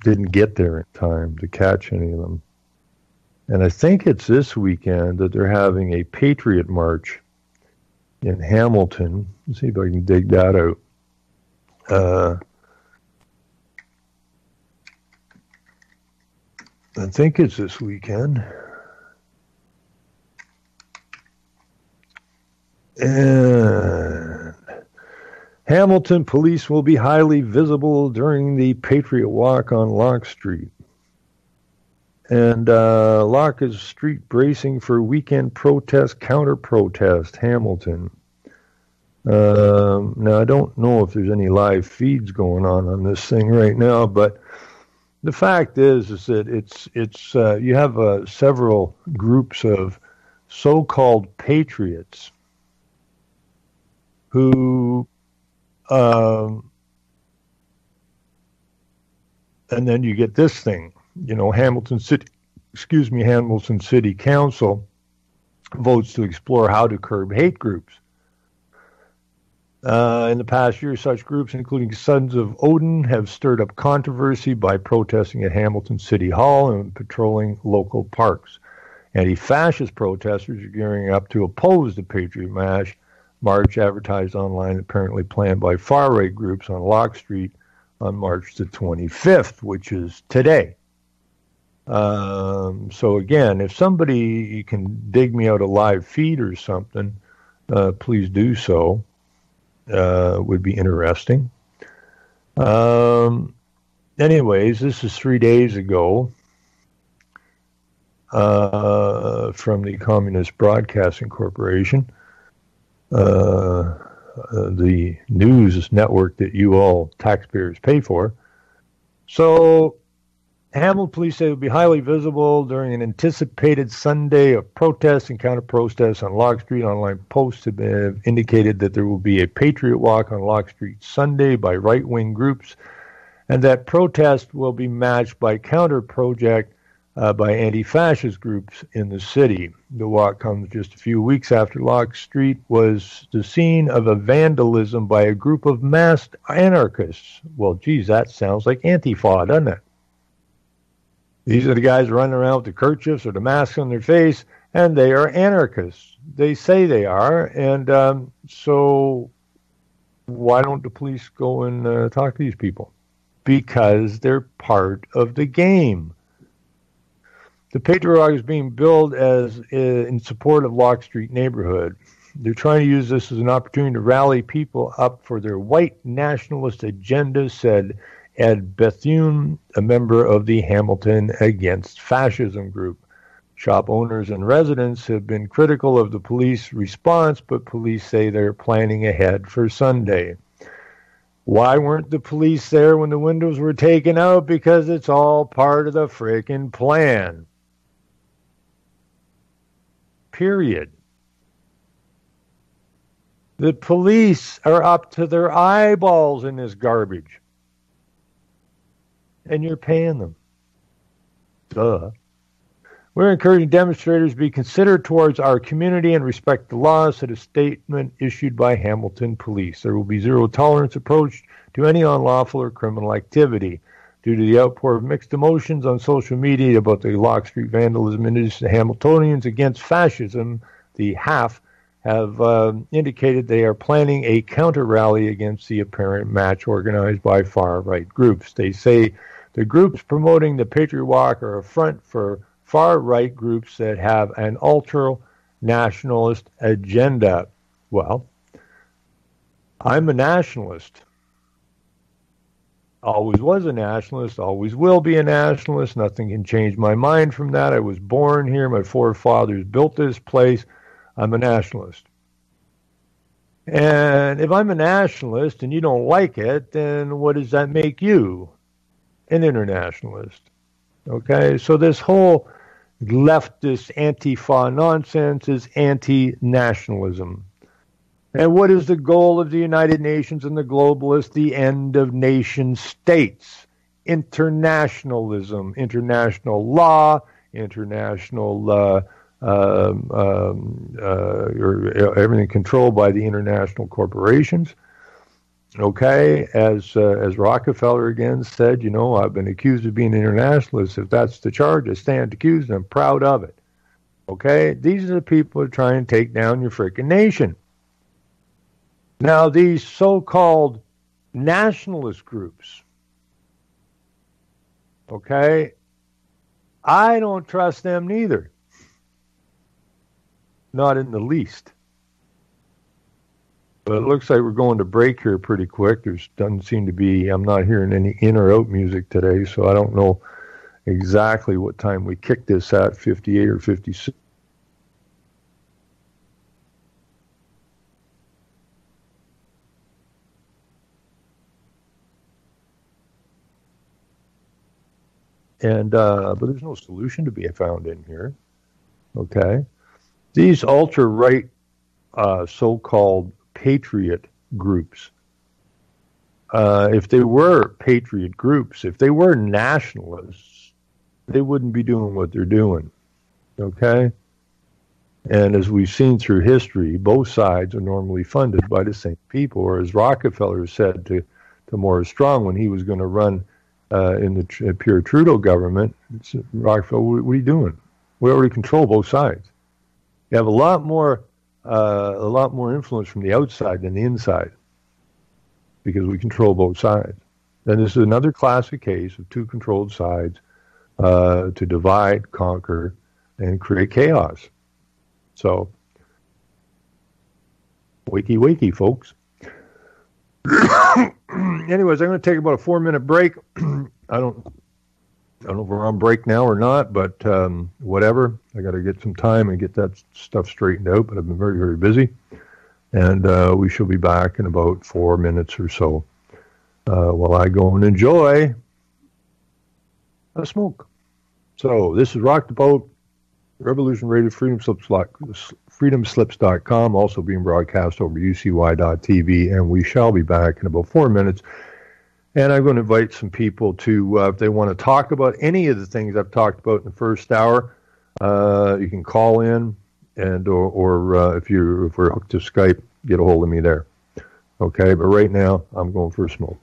S1: didn't get there in time to catch any of them. And I think it's this weekend that they're having a Patriot March in Hamilton. Let's see if I can dig that out. I think it's this weekend. And Hamilton police will be highly visible during the Patriot Walk on Locke Street. And Locke is street bracing for weekend protest, counter-protest, Hamilton. Now, I don't know if there's any live feeds going on this thing right now, but the fact is that it's you have several groups of so-called patriots who, and then you get this thing. Hamilton City Council votes to explore how to curb hate groups. In the past year, such groups, including Sons of Odin, have stirred up controversy by protesting at Hamilton City Hall and patrolling local parks. Anti-fascist protesters are gearing up to oppose the Patriot March advertised online, apparently planned by far-right groups on Locke Street on March the 25th, which is today. So again, if you can dig me out a live feed or something, please do so. Would be interesting. Anyways, this is 3 days ago from the Communist Broadcasting Corporation, the news network that you all taxpayers pay for. So Hamilton police say it will be highly visible during an anticipated Sunday of protests and counter-protests on Locke Street. Online posts have indicated that there will be a Patriot Walk on Locke Street Sunday by right-wing groups, and that protest will be matched by counter-project by anti-fascist groups in the city. The walk comes just a few weeks after Locke Street was the scene of a vandalism by a group of masked anarchists. Well, geez, that sounds like Antifa, doesn't it? These are the guys running around with the kerchiefs or the masks on their face, and they are anarchists. They say they are, and so why don't the police go and talk to these people? Because they're part of the game. The Patriot Walk is being billed as in support of Locke Street neighborhood. They're trying to use this as an opportunity to rally people up for their white nationalist agenda, said Ed Bethune, a member of the Hamilton Against Fascism group. Shop owners and residents have been critical of the police response, but police say they're planning ahead for Sunday. Why weren't the police there when the windows were taken out? Because it's all part of the frickin' plan. Period. The police are up to their eyeballs in this garbage. And you're paying them. Duh. We're encouraging demonstrators to be considerate towards our community and respect the laws, said a statement issued by Hamilton Police. There will be zero tolerance approach to any unlawful or criminal activity. Due to the outpour of mixed emotions on social media about the Locke Street vandalism, the Hamiltonians Against Fascism, the HAF, have indicated they are planning a counter-rally against the apparent match organized by far-right groups. They say the groups promoting the Patriot Walk are a front for far-right groups that have an ultra-nationalist agenda. Well, I'm a nationalist. Always was a nationalist, always will be a nationalist. Nothing can change my mind from that. I was born here. My forefathers built this place. I'm a nationalist. And if I'm a nationalist and you don't like it, then what does that make you? an internationalist. Okay, so this whole leftist Antifa nonsense is anti-nationalism. And what is the goal of the United Nations and the globalists? The end of nation states, internationalism, international law, international everything controlled by the international corporations. Okay, as Rockefeller again said, I've been accused of being an internationalist. If that's the charge, I stand accused and I'm proud of it. Okay, these are the people who are trying to take down your freaking nation. Now, these so-called nationalist groups, okay, I don't trust them neither. Not in the least. But it looks like we're going to break here pretty quick. There doesn't seem to be, I'm not hearing any in or out music today, so I don't know exactly what time we kicked this at, 58 or 56. And but there's no solution to be found in here. Okay, these ultra-right so-called patriot groups, if they were patriot groups, if they were nationalists, they wouldn't be doing what they're doing. Okay, and as we've seen through history, both sides are normally funded by the same people. Or as Rockefeller said to Morris Strong when he was going to run in the Pierre Trudeau government, Rockefeller, what are you doing? We already control both sides. You have a lot more influence from the outside than the inside because we control both sides. And this is another classic case of two controlled sides to divide, conquer, and create chaos. So, wakey, wakey, folks. Anyways, I'm going to take about a 4-minute break. I don't know if we're on break now or not, but whatever. I got to get some time and get that stuff straightened out, but I've been very, very busy. And we shall be back in about 4 minutes or so while I go and enjoy a smoke. So this is Rock the Boat, Revolution Radio, freedomslips.com, also being broadcast over UCY.tv, and we shall be back in about 4 minutes. And I'm going to invite some people to, if they want to talk about any of the things I've talked about in the first hour, you can call in, and or if we're hooked to Skype, get a hold of me there. Okay, but right now I'm going for a smoke.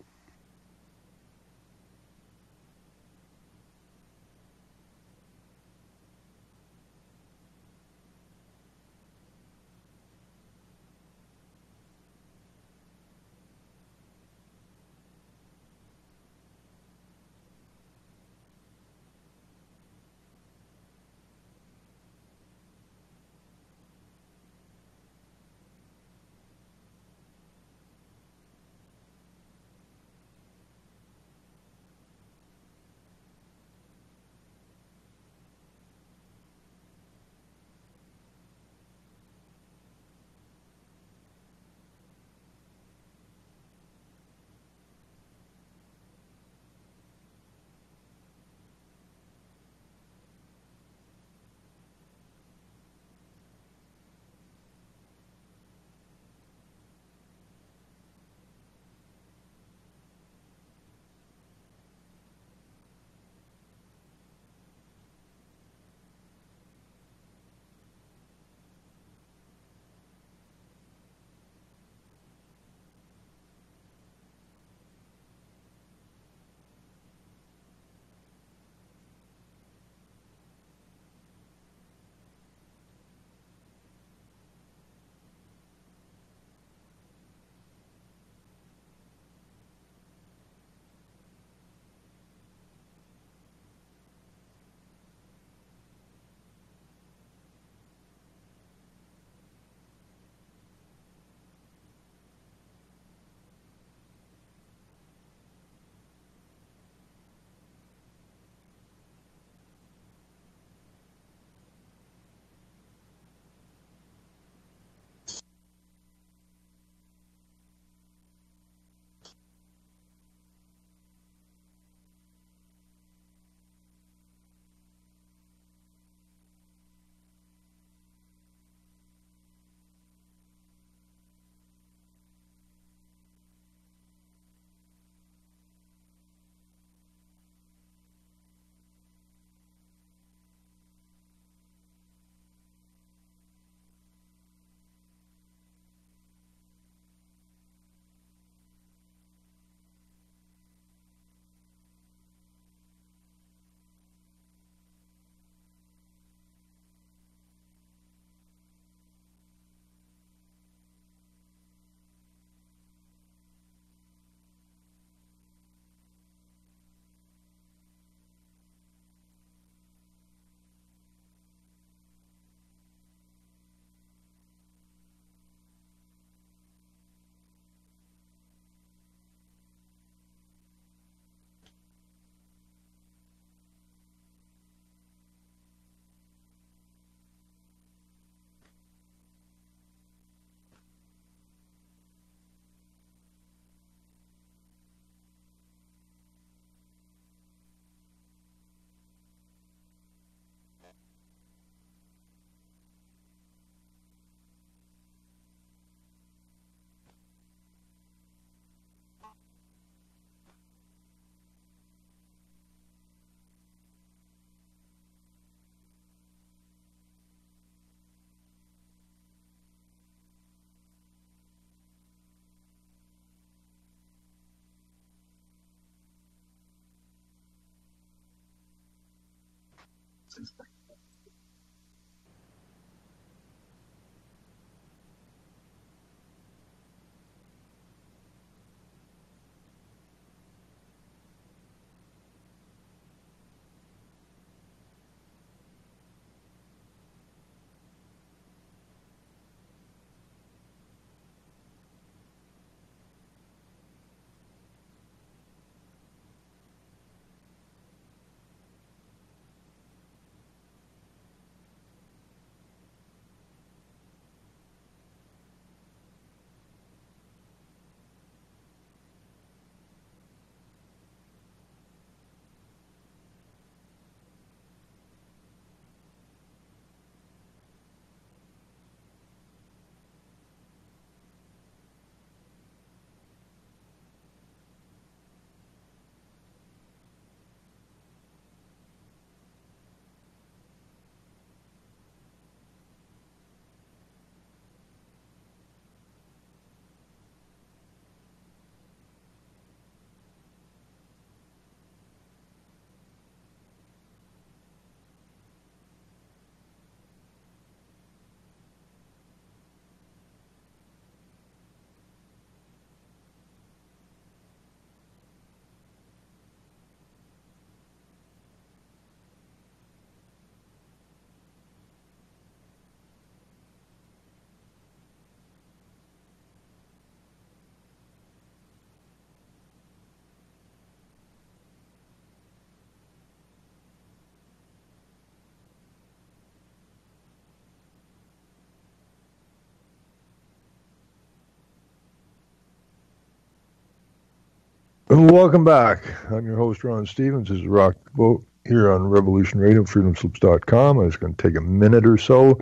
S1: Welcome back. I'm your host, Ron Stevens. This is Rock the Boat here on Revolution Radio, freedomslips.com. I was going to take a minute or so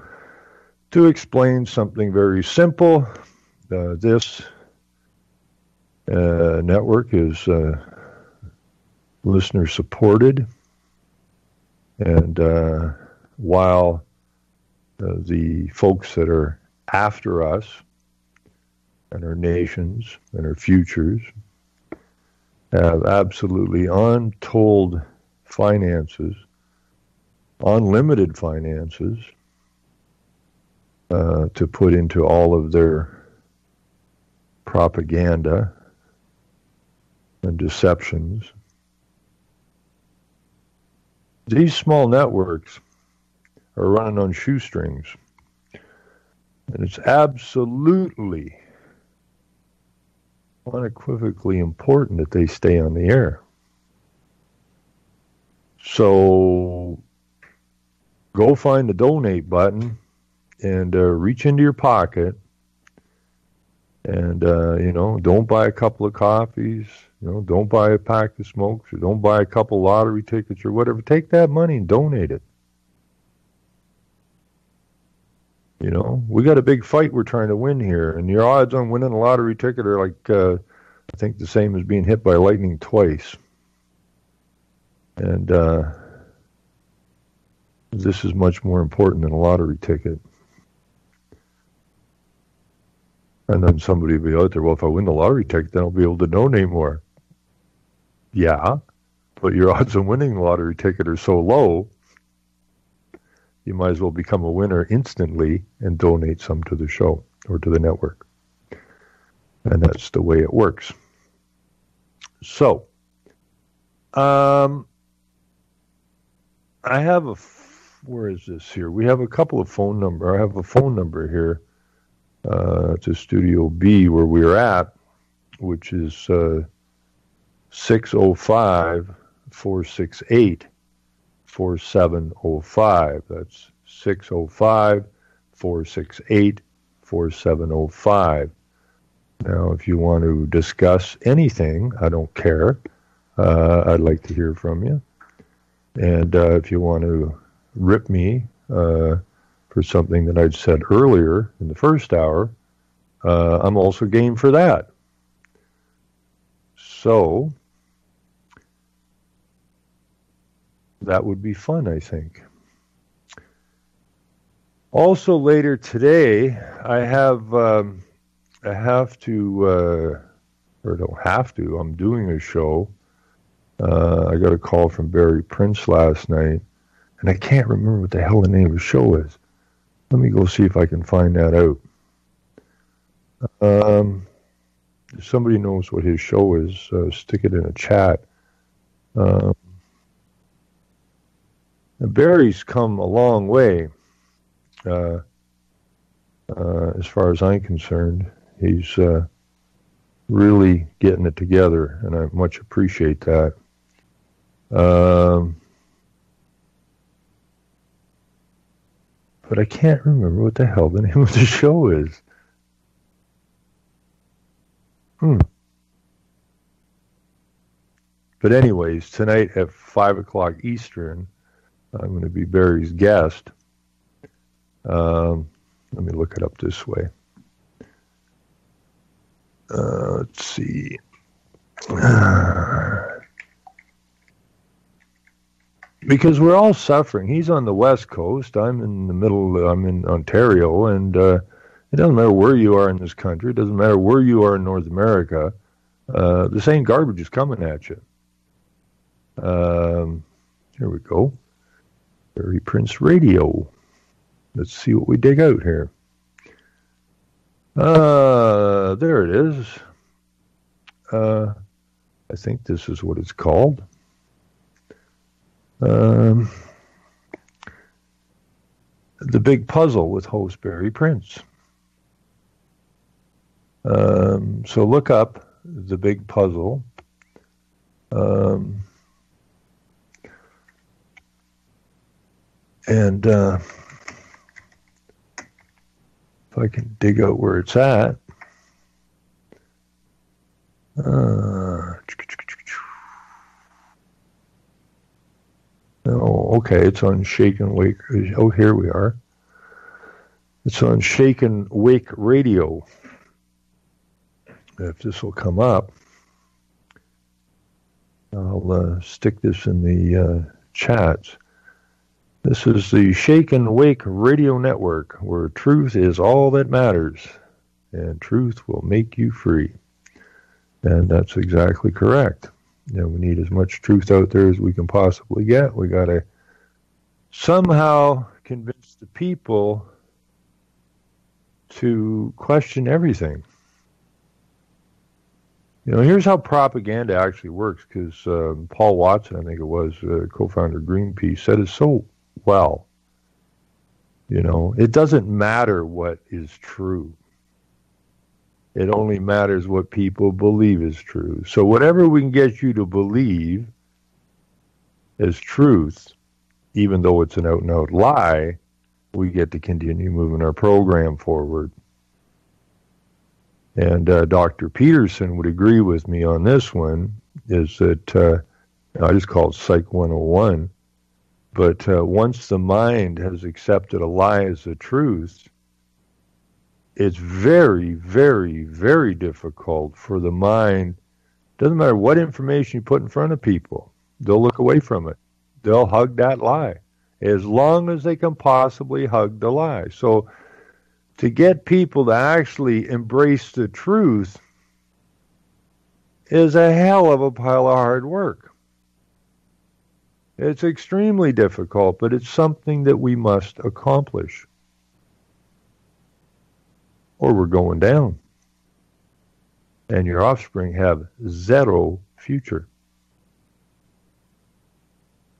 S1: to explain something very simple. This network is listener supported, and while the folks that are after us and our nations and our futures have absolutely untold finances, unlimited finances to put into all of their propaganda and deceptions. These small networks are running on shoestrings, and it's absolutely unequivocally important that they stay on the air. So go find the donate button and reach into your pocket and, don't buy a couple of coffees, don't buy a pack of smokes or don't buy a couple lottery tickets or whatever. Take that money and donate it. We got a big fight we're trying to win here, and your odds on winning a lottery ticket are like, I think the same as being hit by lightning twice. And this is much more important than a lottery ticket. And then somebody will be out there, well, if I win the lottery ticket, then I'll be able to donate more. Yeah, but your odds of winning the lottery ticket are so low, you might as well become a winner instantly and donate some to the show or to the network. And that's the way it works. So, I have where is this here? We have a couple of phone number. I have a phone number here to Studio B where we're at, which is 605-468-4705. That's 605-468-4705. Now, if you want to discuss anything, I don't care. I'd like to hear from you. And if you want to rip me for something that I'd said earlier in the first hour, I'm also game for that. So, that would be fun, I think. Also later today, I have to, or don't have to, I'm doing a show. I got a call from Barry Prince last night, And I can't remember what the hell the name of the show is. Let me go see if I can find that out. If somebody knows what his show is, stick it in a chat. Barry's come a long way, as far as I'm concerned. He's really getting it together, and I much appreciate that. But I can't remember what the hell the name of the show is. But anyways, tonight at 5 o'clock Eastern, I'm going to be Barry's guest. Let me look it up this way. Let's see. Because we're all suffering. He's on the West Coast. I'm in the middle. I'm in Ontario, and it doesn't matter where you are in this country. It doesn't matter where you are in North America. The same garbage is coming at you. Here we go. Barry Prince Radio. Let's see what we dig out here. There it is. I think this is what it's called. The Big Puzzle with host Barry Prince. So look up The Big Puzzle. And if I can dig out where it's at. Oh, okay, it's on Shake and Wake. Oh, here we are. It's on Shake and Wake Radio. If this will come up, I'll stick this in the chats. This is the Shake and Wake Radio Network, where truth is all that matters, and truth will make you free. And that's exactly correct. We need as much truth out there as we can possibly get. We got to somehow convince the people to question everything. Here's how propaganda actually works, because Paul Watson, I think it was, co-founder of Greenpeace, said it so well. It doesn't matter what is true. It only matters what people believe is true. So whatever we can get you to believe as truth, even though it's an out-and-out lie, we get to continue moving our program forward. And Dr. Peterson would agree with me on this one, is that, I just call it Psych 101, but once the mind has accepted a lie as a truth, it's very, very, very difficult for the mind. Doesn't matter what information you put in front of people, they'll look away from it. They'll hug that lie as long as they can possibly hug the lie. So to get people to actually embrace the truth is a hell of a pile of hard work. It's extremely difficult, but it's something that we must accomplish, or we're going down. And your offspring have zero future.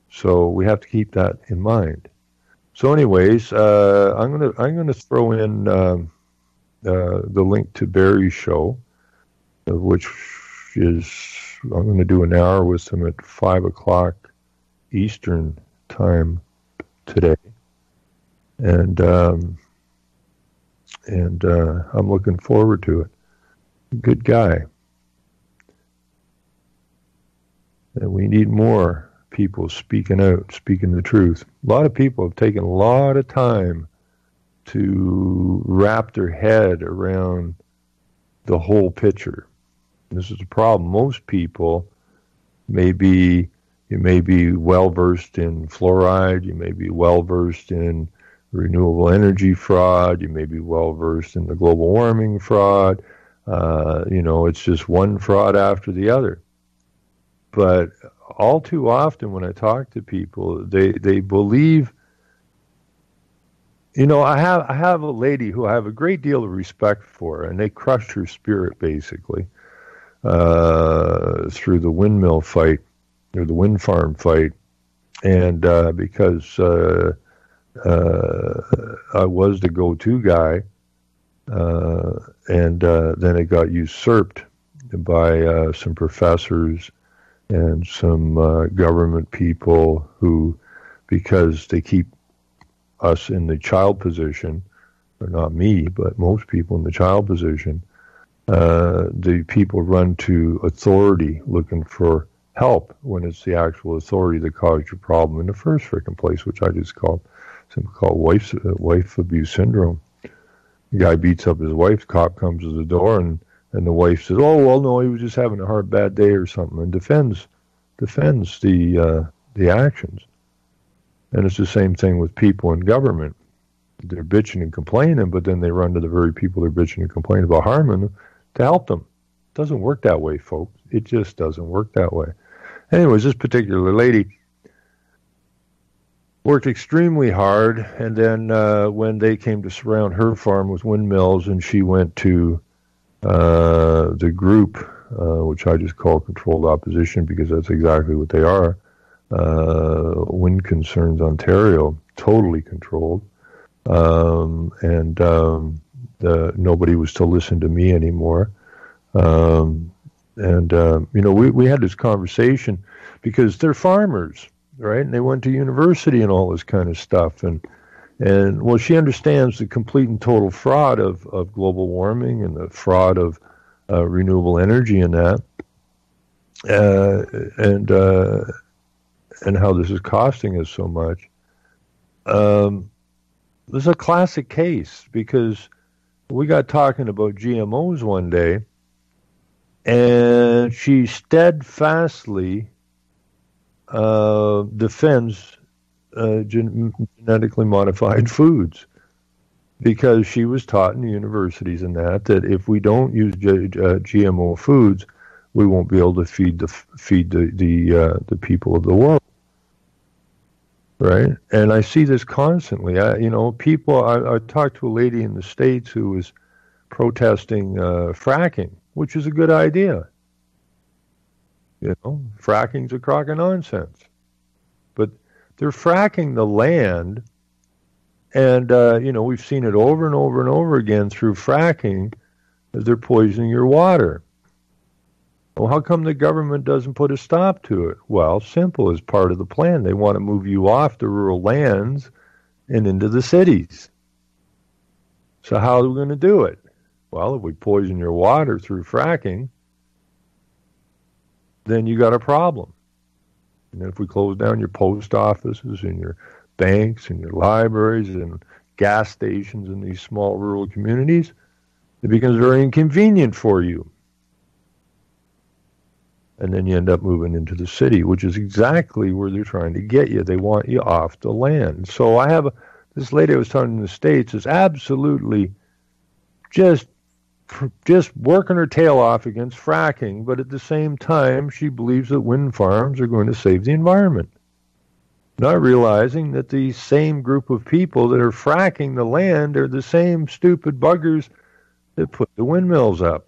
S1: So we have to keep that in mind. So anyways, I'm gonna throw in the link to Barry's show, which is, I'm going to do an hour with him at 5 o'clock Eastern time today. And I'm looking forward to it. Good guy. And we need more people speaking out, speaking the truth. A lot of people have taken a lot of time to wrap their head around the whole picture. This is a problem. Most people you may be well-versed in fluoride, you may be well-versed in renewable energy fraud, you may be well-versed in the global warming fraud. It's just one fraud after the other. But all too often when I talk to people, they believe. I have a lady who I have a great deal of respect for, and they crushed her spirit basically through the windmill fight or the wind farm fight, and because I was the go-to guy, and then it got usurped by some professors and some government people who, because they keep us in the child position, or not me, but most people in the child position, the people run to authority looking for help when it's the actual authority that caused your problem in the first frickin' place, which I just call wife abuse syndrome. The guy beats up his wife, the cop comes to the door, and the wife says, "Oh, well, no, he was just having a hard, bad day or something," and defends the actions. And it's the same thing with people in government. They're bitching and complaining, but then they run to the very people they're bitching and complaining about harming them to help them. It doesn't work that way, folks. It just doesn't work that way. Anyways, this particular lady worked extremely hard, and then when they came to surround her farm with windmills, and she went to the group, which I just call controlled opposition because that's exactly what they are, Wind Concerns Ontario, totally controlled, and nobody was to listen to me anymore. We had this conversation because they're farmers, right? And they went to university and all this kind of stuff. And well, she understands the complete and total fraud of global warming and the fraud of renewable energy and that, and how this is costing us so much. This is a classic case because we got talking about GMOs one day, and she steadfastly defends genetically modified foods because she was taught in the universities and that if we don't use GMO foods, we won't be able to feed the people of the world, right? And I see this constantly. I talked to a lady in the States who was protesting fracking, which is a good idea. Fracking's a crock of nonsense. But they're fracking the land, and, we've seen it over and over and over again through fracking, as they're poisoning your water. Well, how come the government doesn't put a stop to it? Well, simple, as part of the plan. They want to move you off the rural lands and into the cities. So how are we going to do it? Well, if we poison your water through fracking, then you got a problem. And if we close down your post offices and your banks and your libraries and gas stations in these small rural communities, it becomes very inconvenient for you. And then you end up moving into the city, which is exactly where they're trying to get you. They want you off the land. So I have this lady I was talking in the States is absolutely just working her tail off against fracking, but at the same time, she believes that wind farms are going to save the environment. Not realizing that the same group of people that are fracking the land are the same stupid buggers that put the windmills up.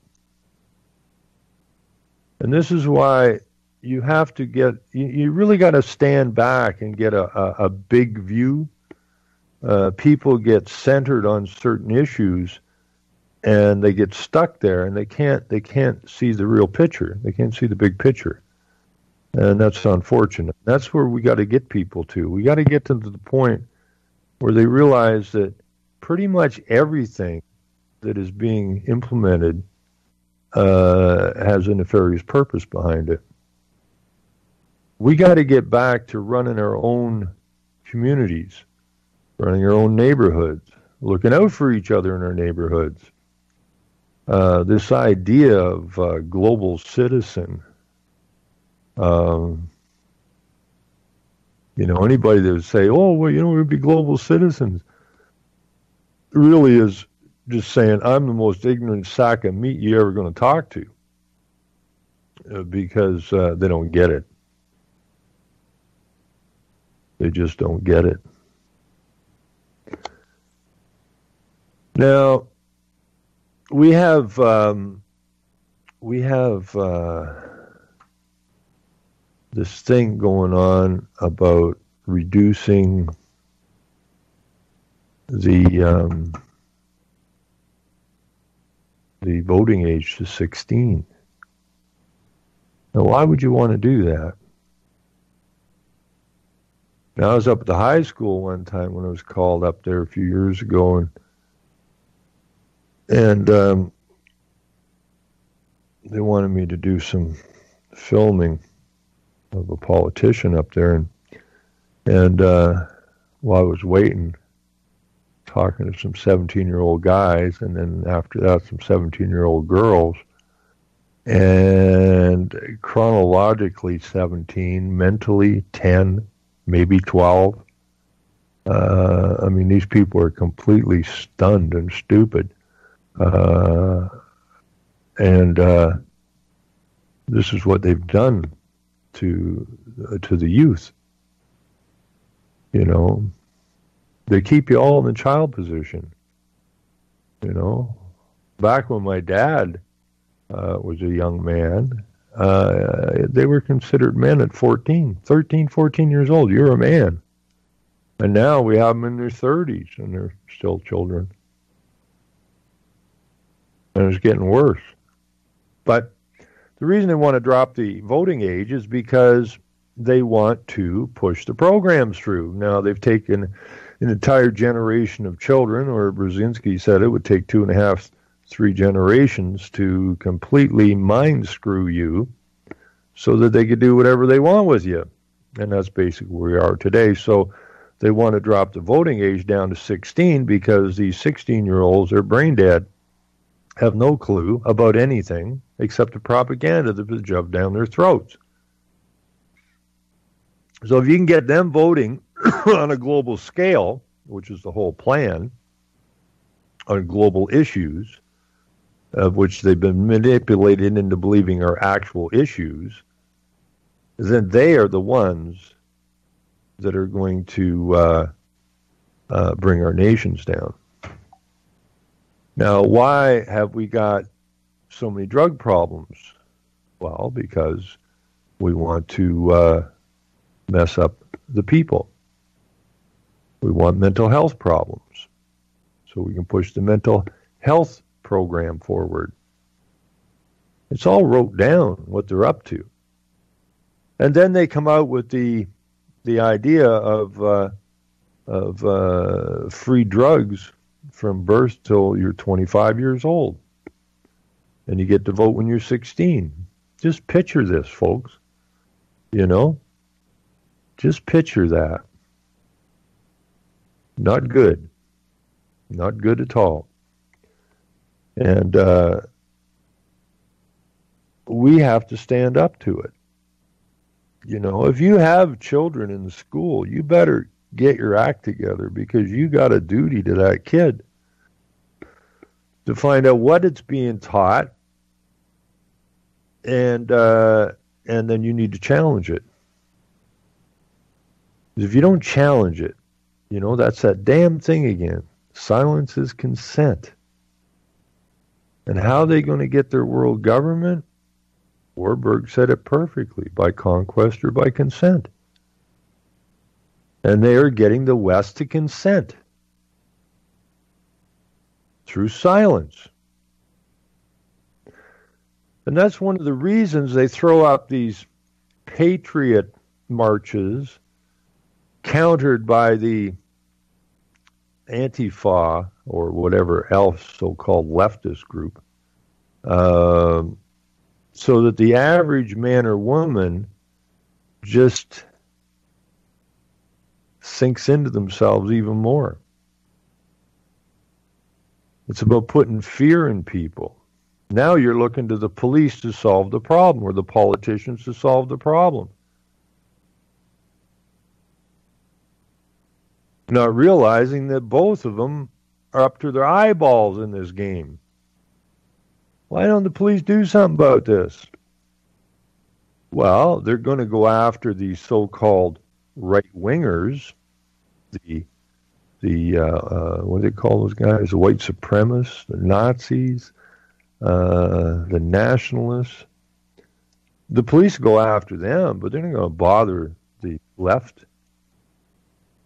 S1: And this is why you have to you really got to stand back and get a big view. People get centered on certain issues, and they get stuck there, and they can't see the real picture. They can't see the big picture, and that's unfortunate. That's where we got to get people to. We got to get them to the point where they realize that pretty much everything that is being implemented has a nefarious purpose behind it. We got to get back to running our own communities, running our own neighborhoods, looking out for each other in our neighborhoods. This idea of global citizen, anybody that would say, "Oh, well, we'd be global citizens," really is just saying, "I'm the most ignorant sack of meat you're ever going to talk to," because they don't get it. they just don't get it. Now, we have this thing going on about reducing the voting age to 16. Now, why would you want to do that? Now, I was up at the high school one time when I was called up there a few years ago, and they wanted me to do some filming of a politician up there, and while I was waiting, talking to some 17-year-old guys, and then after that, some 17-year-old girls, and chronologically 17, mentally 10, maybe 12. I mean, these people are completely stunned and stupid. And this is what they've done to the youth. You know, they keep you all in the child position. You know, back when my dad was a young man, they were considered men at 13, 14 years old. You're a man. And now we have them in their 30s, and they're still children. And it's getting worse. But the reason they want to drop the voting age is because they want to push the programs through. Now, they've taken an entire generation of children, or Brzezinski said it would take 2.5, 3 generations to completely mind screw you so that they could do whatever they want with you. And that's basically where we are today. So they want to drop the voting age down to 16 because these 16-year-olds are brain dead, have no clue about anything except the propaganda that was shoved down their throats. So if you can get them voting on a global scale, which is the whole plan, on global issues, of which they've been manipulated into believing are actual issues, then they are the ones that are going to bring our nations down. Now, why have we got so many drug problems? Well, because we want to mess up the people. We want mental health problems, so we can push the mental health program forward. It's all wrote down what they're up to. And then they come out with the idea of free drugs from birth till you're 25 years old. And you get to vote when you're 16. Just picture this, folks. You know? Just picture that. Not good. Not good at all. And we have to stand up to it. You know, if you have children in school, you better get your act together, because you got a duty to that kid to find out what it's being taught, and then you need to challenge it. If you don't challenge it, you know, that's that damn thing again. Silence is consent. And how are they going to get their world government? Warburg said it perfectly, by conquest or by consent. And they are getting the West to consent through silence. And that's one of the reasons they throw out these patriot marches countered by the Antifa or whatever else so-called leftist group, so that the average man or woman just sinks into themselves even more. It's about putting fear in people. Now you're looking to the police to solve the problem, or the politicians to solve the problem. Not realizing that both of them are up to their eyeballs in this game. Why don't the police do something about this? Well, they're going to go after these so-called right-wingers, what do they call those guys? The white supremacists, the Nazis, the nationalists. The police go after them, but they're not going to bother the left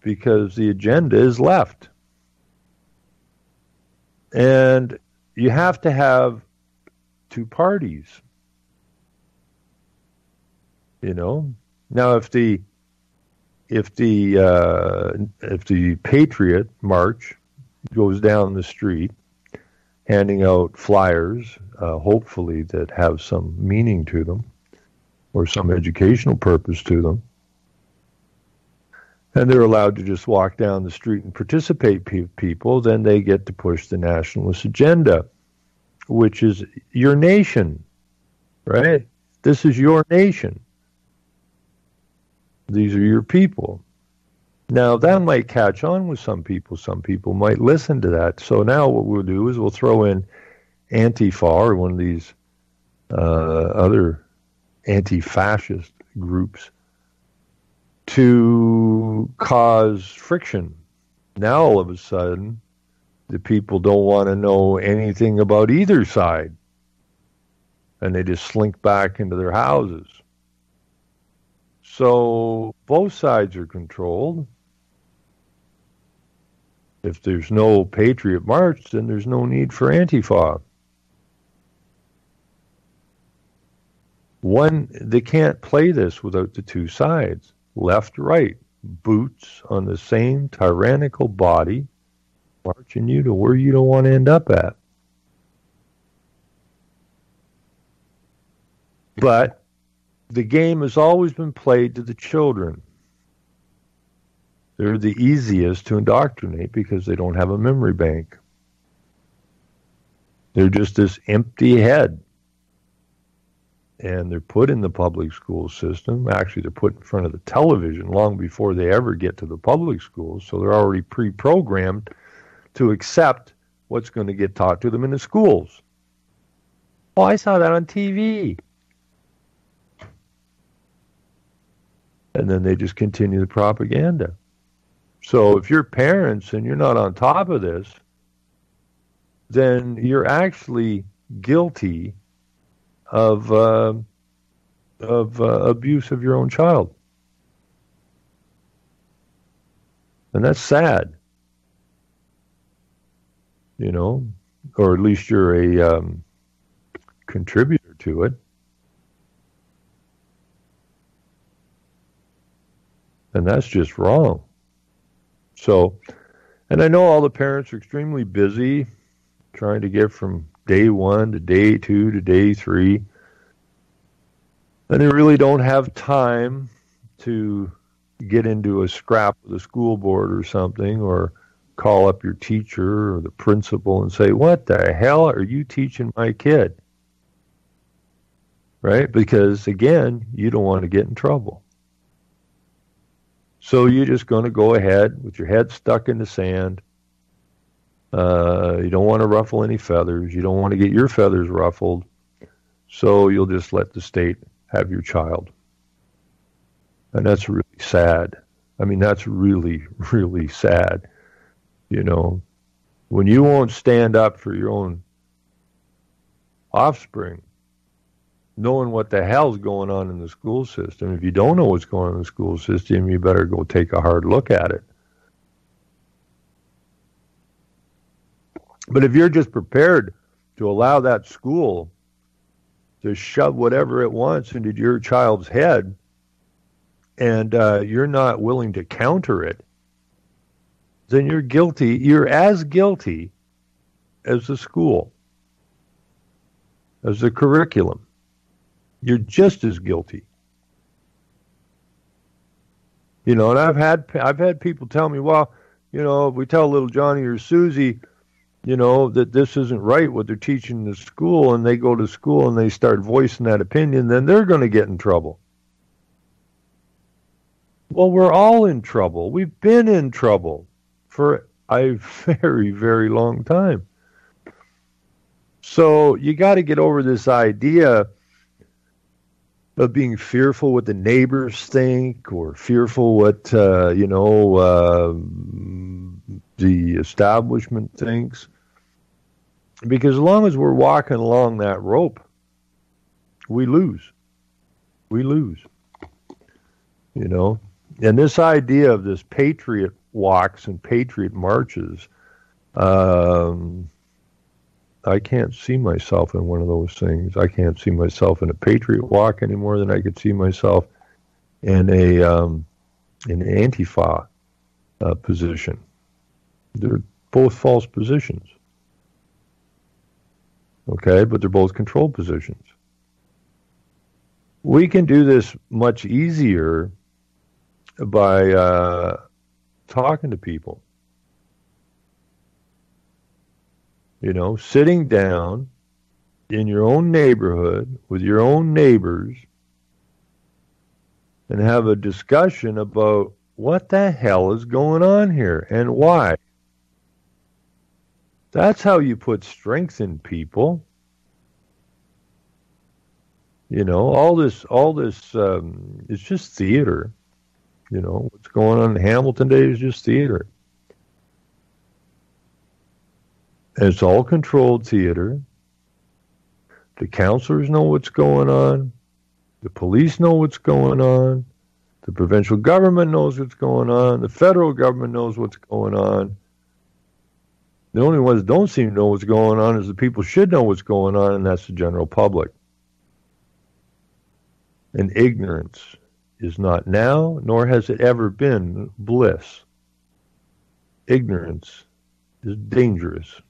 S1: because the agenda is left. And you have to have two parties. You know? Now if the Patriot March goes down the street handing out flyers, hopefully that have some meaning to them or some educational purpose to them, and they're allowed to just walk down the street and participate people, then they get to push the nationalist agenda, which is your nation, right? This is your nation. These are your people. Now, that might catch on with some people. Some people might listen to that. So now what we'll do is we'll throw in Antifa or one of these other anti-fascist groups to cause friction. Now, all of a sudden, the people don't want to know anything about either side. And they just slink back into their houses. So both sides are controlled. If there's no Patriot March, then there's no need for Antifa. They can't play this without the two sides, left, right, boots on the same tyrannical body, marching you to where you don't want to end up at. But the game has always been played to the children. They're the easiest to indoctrinate because they don't have a memory bank. They're just this empty head. And they're put in the public school system. Actually, they're put in front of the television long before they ever get to the public schools. So they're already pre-programmed to accept what's going to get taught to them in the schools. Oh, I saw that on TV. And then they just continue the propaganda. So if you're parents and you're not on top of this, then you're actually guilty of abuse of your own child. And that's sad. You know, or at least you're a contributor to it. And that's just wrong. So, and I know all the parents are extremely busy trying to get from day 1 to day 2 to day 3. And they really don't have time to get into a scrap with the school board or something, or call up your teacher or the principal and say, what the hell are you teaching my kid? Right? Because, again, you don't want to get in trouble. So you're just going to go ahead with your head stuck in the sand. You don't want to ruffle any feathers. You don't want to get your feathers ruffled. So you'll just let the state have your child. And that's really sad. I mean, that's really, really sad. You know, when you won't stand up for your own offspring, knowing what the hell's going on in the school system. If you don't know what's going on in the school system, you better go take a hard look at it. But if you're just prepared to allow that school to shove whatever it wants into your child's head, and you're not willing to counter it, then you're guilty. You're as guilty as the school, as the curriculum. You're just as guilty. You know, and I've had people tell me, well, you know, if we tell little Johnny or Susie, you know, that this isn't right what they're teaching in the school, and they go to school and they start voicing that opinion, then they're going to get in trouble. Well, we're all in trouble. We've been in trouble for a very, very long time. So you got to get over this idea of being fearful what the neighbors think, or fearful what the establishment thinks. Because as long as we're walking along that rope, we lose. We lose. And this idea of this patriot walks and patriot marches, I can't see myself in one of those things. I can't see myself in a patriot walk any more than I could see myself in an Antifa position. They're both false positions. Okay, but they're both controlled positions. We can do this much easier by talking to people. Sitting down in your own neighborhood with your own neighbors and have a discussion about what the hell is going on here and why. That's how you put strength in people. All this is just theater. What's going on in Hamilton today is just theater. And it's all controlled theater. The counselors know what's going on. The police know what's going on. The provincial government knows what's going on. The federal government knows what's going on. The only ones that don't seem to know what's going on is the people should know what's going on, and that's the general public. And ignorance is not now, nor has it ever been, bliss. Ignorance is dangerous.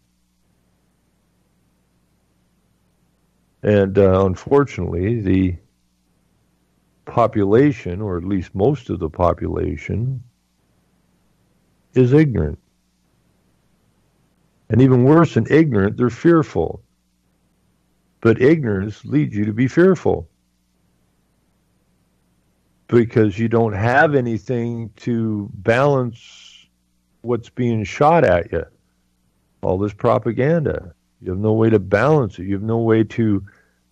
S1: And unfortunately, the population, or at least most of the population, is ignorant. And even worse than ignorant, they're fearful. But ignorance leads you to be fearful. Because you don't have anything to balance what's being shot at you. All this propaganda. You have no way to balance it. You have no way to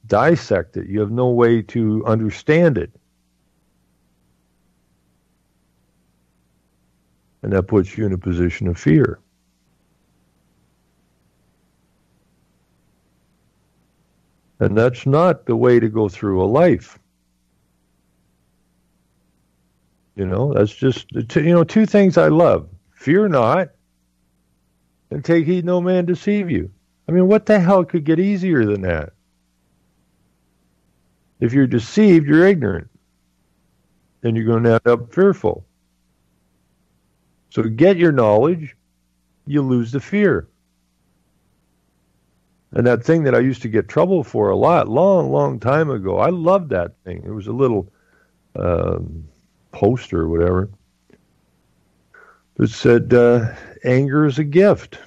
S1: dissect it. You have no way to understand it. And that puts you in a position of fear. And that's not the way to go through a life. That's just, two things I love. Fear not, and take heed no man deceive you. I mean, what the hell could get easier than that? If you're deceived, you're ignorant. Then you're going to end up fearful. So get your knowledge, you lose the fear. And that thing that I used to get trouble for a lot, long time ago, I loved that thing. It was a little poster or whatever that said, anger is a gift.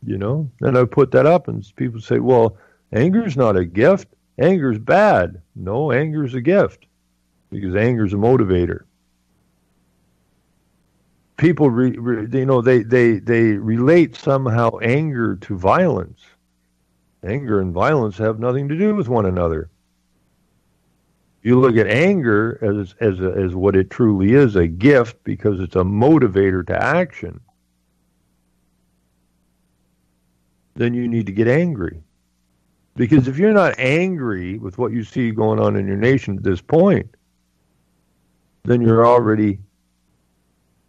S1: And I put that up and people say, well, anger's not a gift. Anger's bad. No, anger's a gift because anger's a motivator. People, they relate somehow anger to violence. Anger and violence have nothing to do with one another. You look at anger as what it truly is, a gift, because it's a motivator to action. Then you need to get angry. Because if you're not angry with what you see going on in your nation at this point, then you're already,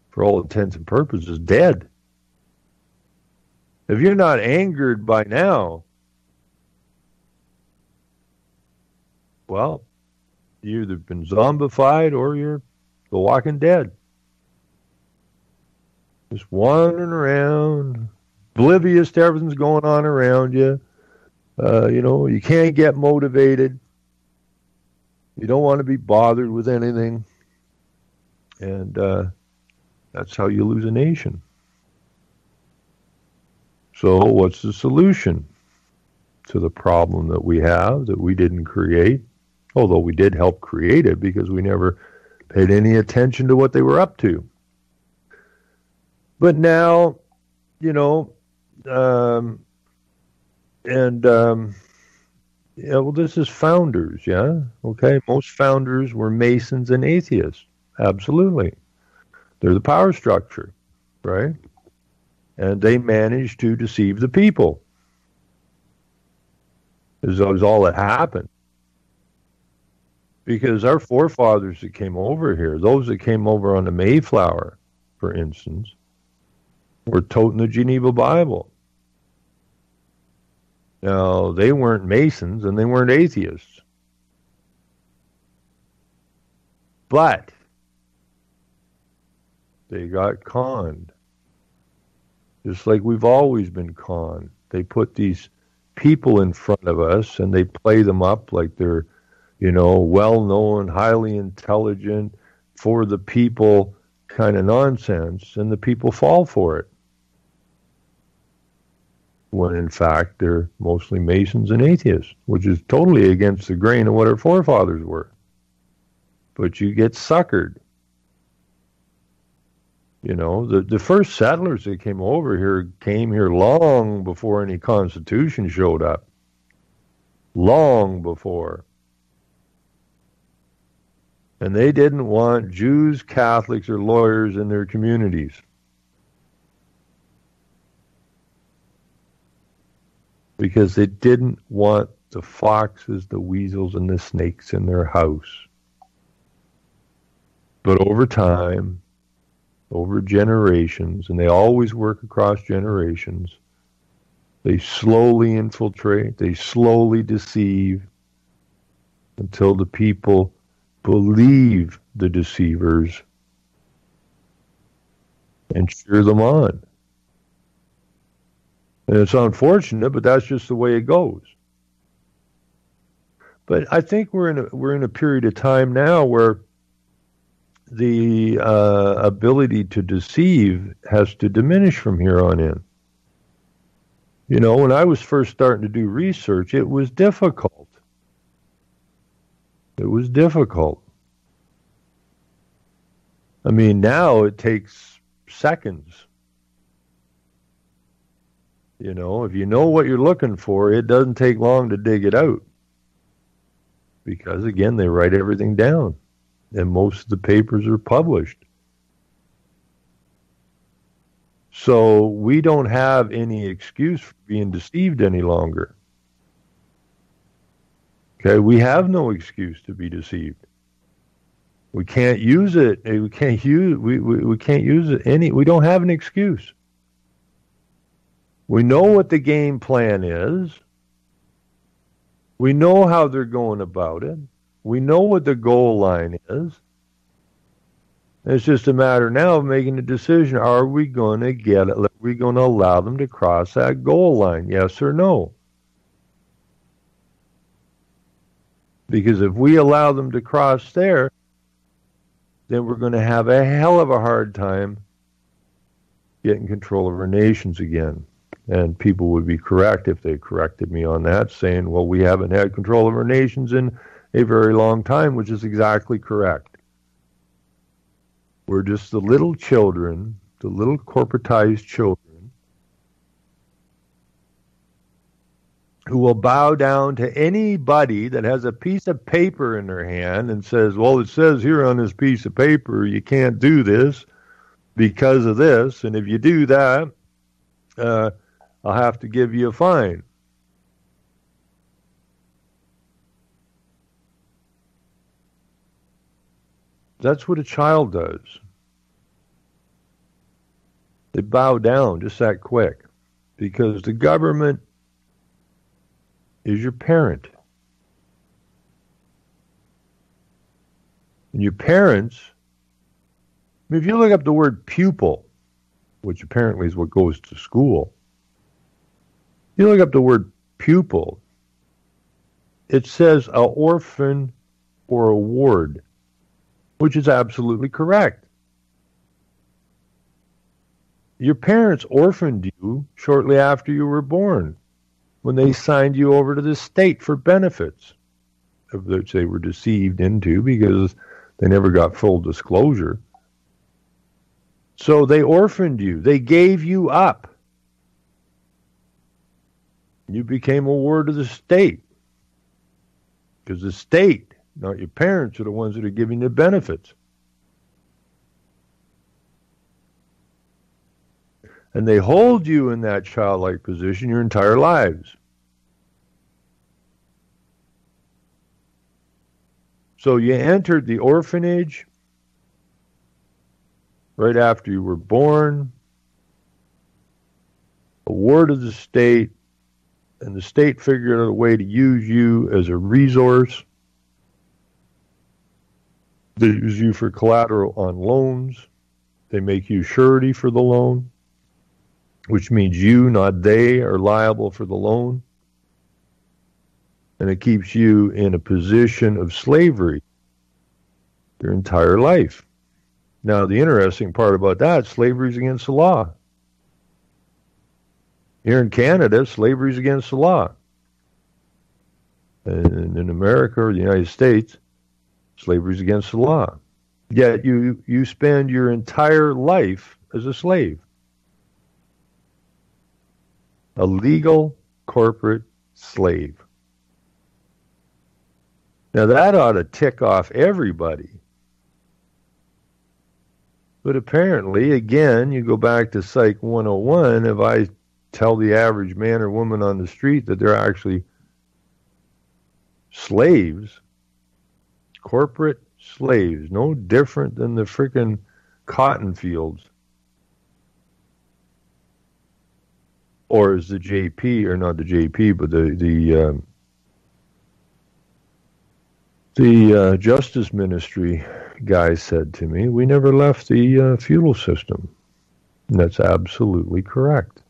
S1: for all intents and purposes, dead. If you're not angered by now, well, you've either been zombified or you're the walking dead. Just wandering around, oblivious to everything's going on around you. You can't get motivated. You don't want to be bothered with anything. And that's how you lose a nation. So what's the solution to the problem that we have that we didn't create? Although we did help create it because we never paid any attention to what they were up to. But now, Yeah, well, this is founders, yeah? Okay, most founders were Masons and atheists. Absolutely. They're the power structure, right? And they managed to deceive the people. Is all that happened. Because our forefathers that came over here, those that came over on the Mayflower, for instance, were toting the Geneva Bible. Now, they weren't Masons and they weren't atheists. But they got conned. Just like we've always been conned. They put these people in front of us and they play them up like they're, well-known, highly intelligent, for the people kind of nonsense, and the people fall for it. When in fact they're mostly Masons and atheists, which is totally against the grain of what our forefathers were. But you get suckered. The first settlers that came over here came here long before any constitution showed up. Long before. And they didn't want Jews, Catholics, or lawyers in their communities. Because they didn't want the foxes, the weasels, and the snakes in their house. But over time, over generations, and they always work across generations, they slowly infiltrate, they slowly deceive, until the people believe the deceivers and cheer them on. And it's unfortunate, but that's just the way it goes. But I think we're in a period of time now where the ability to deceive has to diminish from here on in. When I was first starting to do research, it was difficult. It was difficult. I mean, now it takes seconds. If you know what you're looking for, it doesn't take long to dig it out. Because, again, they write everything down. And most of the papers are published. So we don't have any excuse for being deceived any longer. Okay, we have no excuse to be deceived. We can't use it. We can't use it any. We don't have an excuse. We know what the game plan is. We know how they're going about it. We know what the goal line is. It's just a matter now of making a decision. Are we going to get it? Are we going to allow them to cross that goal line? Yes or no? Because if we allow them to cross there, then we're going to have a hell of a hard time getting control of our nations again. And people would be correct if they corrected me on that, saying, well, we haven't had control of our nations in a very long time, which is exactly correct. We're just the little children, the little corporatized children, who will bow down to anybody that has a piece of paper in their hand and says, well, it says here on this piece of paper you can't do this because of this, and if you do that, I'll have to give you a fine. That's what a child does. They bow down just that quick because the government is your parent. And your parents, if you look up the word pupil, which apparently is what goes to school, you look up the word pupil, it says an orphan or a ward, which is absolutely correct. Your parents orphaned you shortly after you were born when they signed you over to the state for benefits, of which they were deceived into because they never got full disclosure. So they orphaned you. They gave you up. You became a ward of the state. because the state, not your parents, are the ones that are giving you benefits. And they hold you in that childlike position your entire lives. So you entered the orphanage right after you were born, a ward of the state, and the state figured out a way to use you as a resource. They use you for collateral on loans. They make you surety for the loan, which means you, not they, are liable for the loan. And it keeps you in a position of slavery your entire life. Now, the interesting part about that, slavery is against the law. Here in Canada, slavery is against the law. And in America or the United States, slavery is against the law. Yet you spend your entire life as a slave. A legal corporate slave. Now that ought to tick off everybody. But apparently, again, you go back to Psych 101, if I tell the average man or woman on the street that they're actually slaves, corporate slaves, no different than the frickin' cotton fields. Or as the JP, or not the JP, but the Justice Ministry guy said to me, we never left the feudal system. And that's absolutely correct.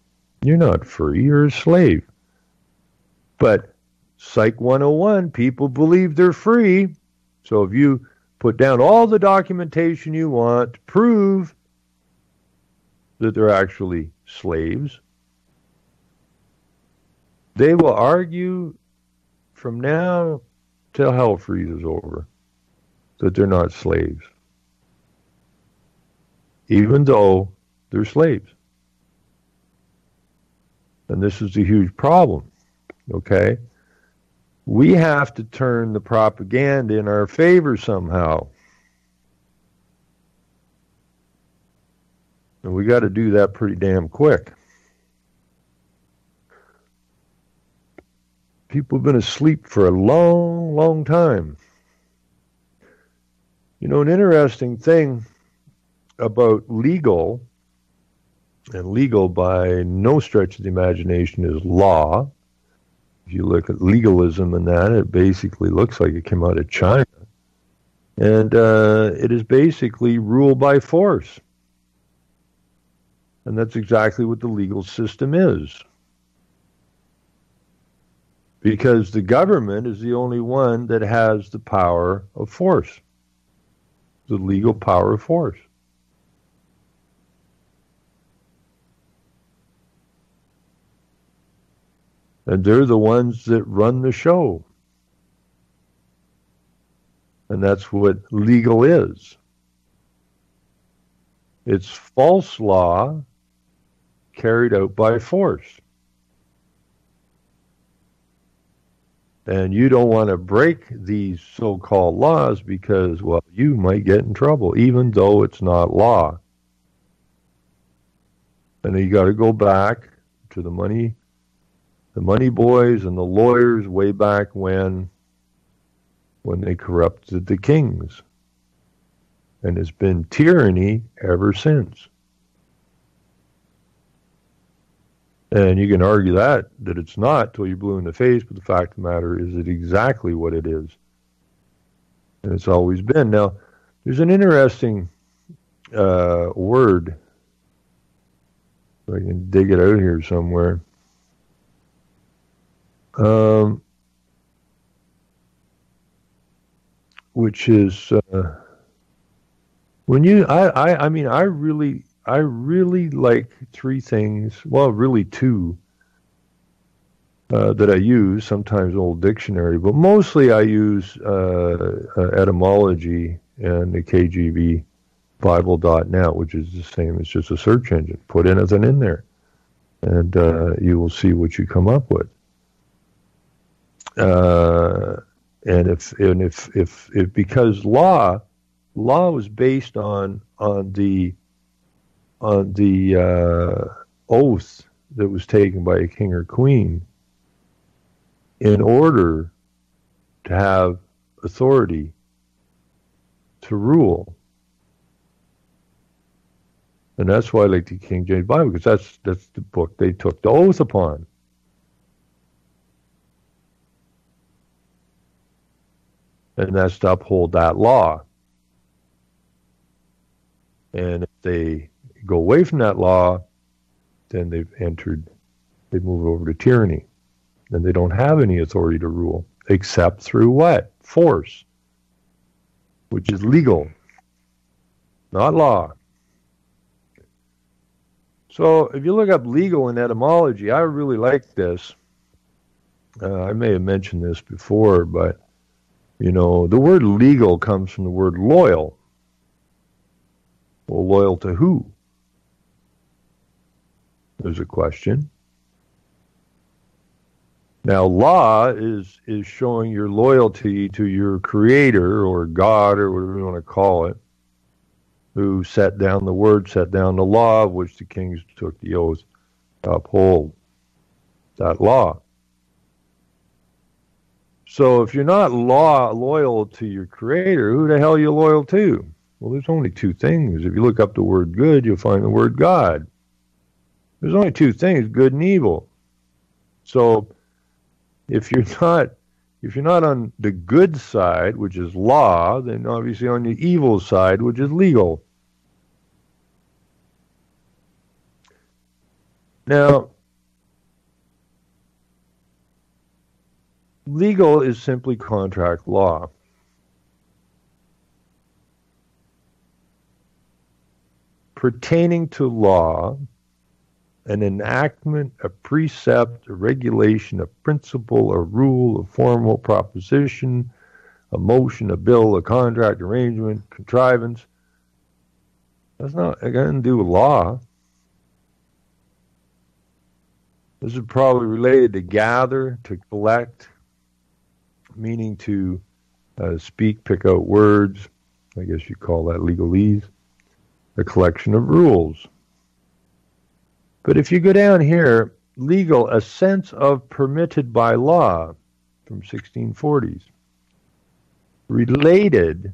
S1: You're not free, you're a slave. But Psych 101, people believe they're free. So if you put down all the documentation you want to prove that they're actually slaves, they will argue from now till hell freezes over that they're not slaves, even though they're slaves. And this is a huge problem, okay? We have to turn the propaganda in our favor somehow. And we got to do that pretty damn quick. People have been asleep for a long, long time. You know, an interesting thing about legal, and legal by no stretch of the imagination is law. If you look at legalism and that, it basically looks like it came out of China. And it is basically rule by force. And that's exactly what the legal system is. Because the government is the only one that has the power of force, the legal power of force. And they're the ones that run the show. And that's what legal is. It's false law carried out by force. And you don't want to break these so-called laws because, well, you might get in trouble, even though it's not law. And you got to go back to the money boys and the lawyers way back when they corrupted the kings. And it's been tyranny ever since. And you can argue that it's not till you're blue in the face, but the fact of the matter is it's exactly what it is. And it's always been. Now, there's an interesting word. If I can dig it out here somewhere. Which is when you I mean I really like three things, well really two that I use, sometimes old dictionary, but mostly I use etymology and the KJV Bible.net, which is the same, it's just a search engine. Put anything in there and you will see what you come up with. And if because law was based on the oath that was taken by a king or queen in order to have authority to rule. And that's why I like the King James Bible, because that's the book they took the oath upon. And that's to uphold that law. And if they go away from that law, then they move over to tyranny. Then they don't have any authority to rule, except through what? Force, which is legal, not law. So if you look up legal in etymology, I really like this. I may have mentioned this before, but, the word legal comes from the word loyal. Well, loyal to who? There's a question. Now, law is showing your loyalty to your creator or God or whatever you want to call it, who set down the word, set down the law, of which the kings took the oath to uphold that law. So if you're not loyal to your creator, who the hell are you loyal to? Well, there's only two things. If you look up the word good, you'll find the word God. There's only two things, good and evil. So if you're not on the good side, which is law, then obviously on the evil side, which is legal. Now, legal is simply contract law. Pertaining to law, an enactment, a precept, a regulation, a principle, a rule, a formal proposition, a motion, a bill, a contract, arrangement, contrivance. That's not going to do with law. This is probably related to gather, to collect, meaning to speak, pick out words. I guess you call that legalese. A collection of rules. But if you go down here, legal, a sense of permitted by law from 1640s. Related,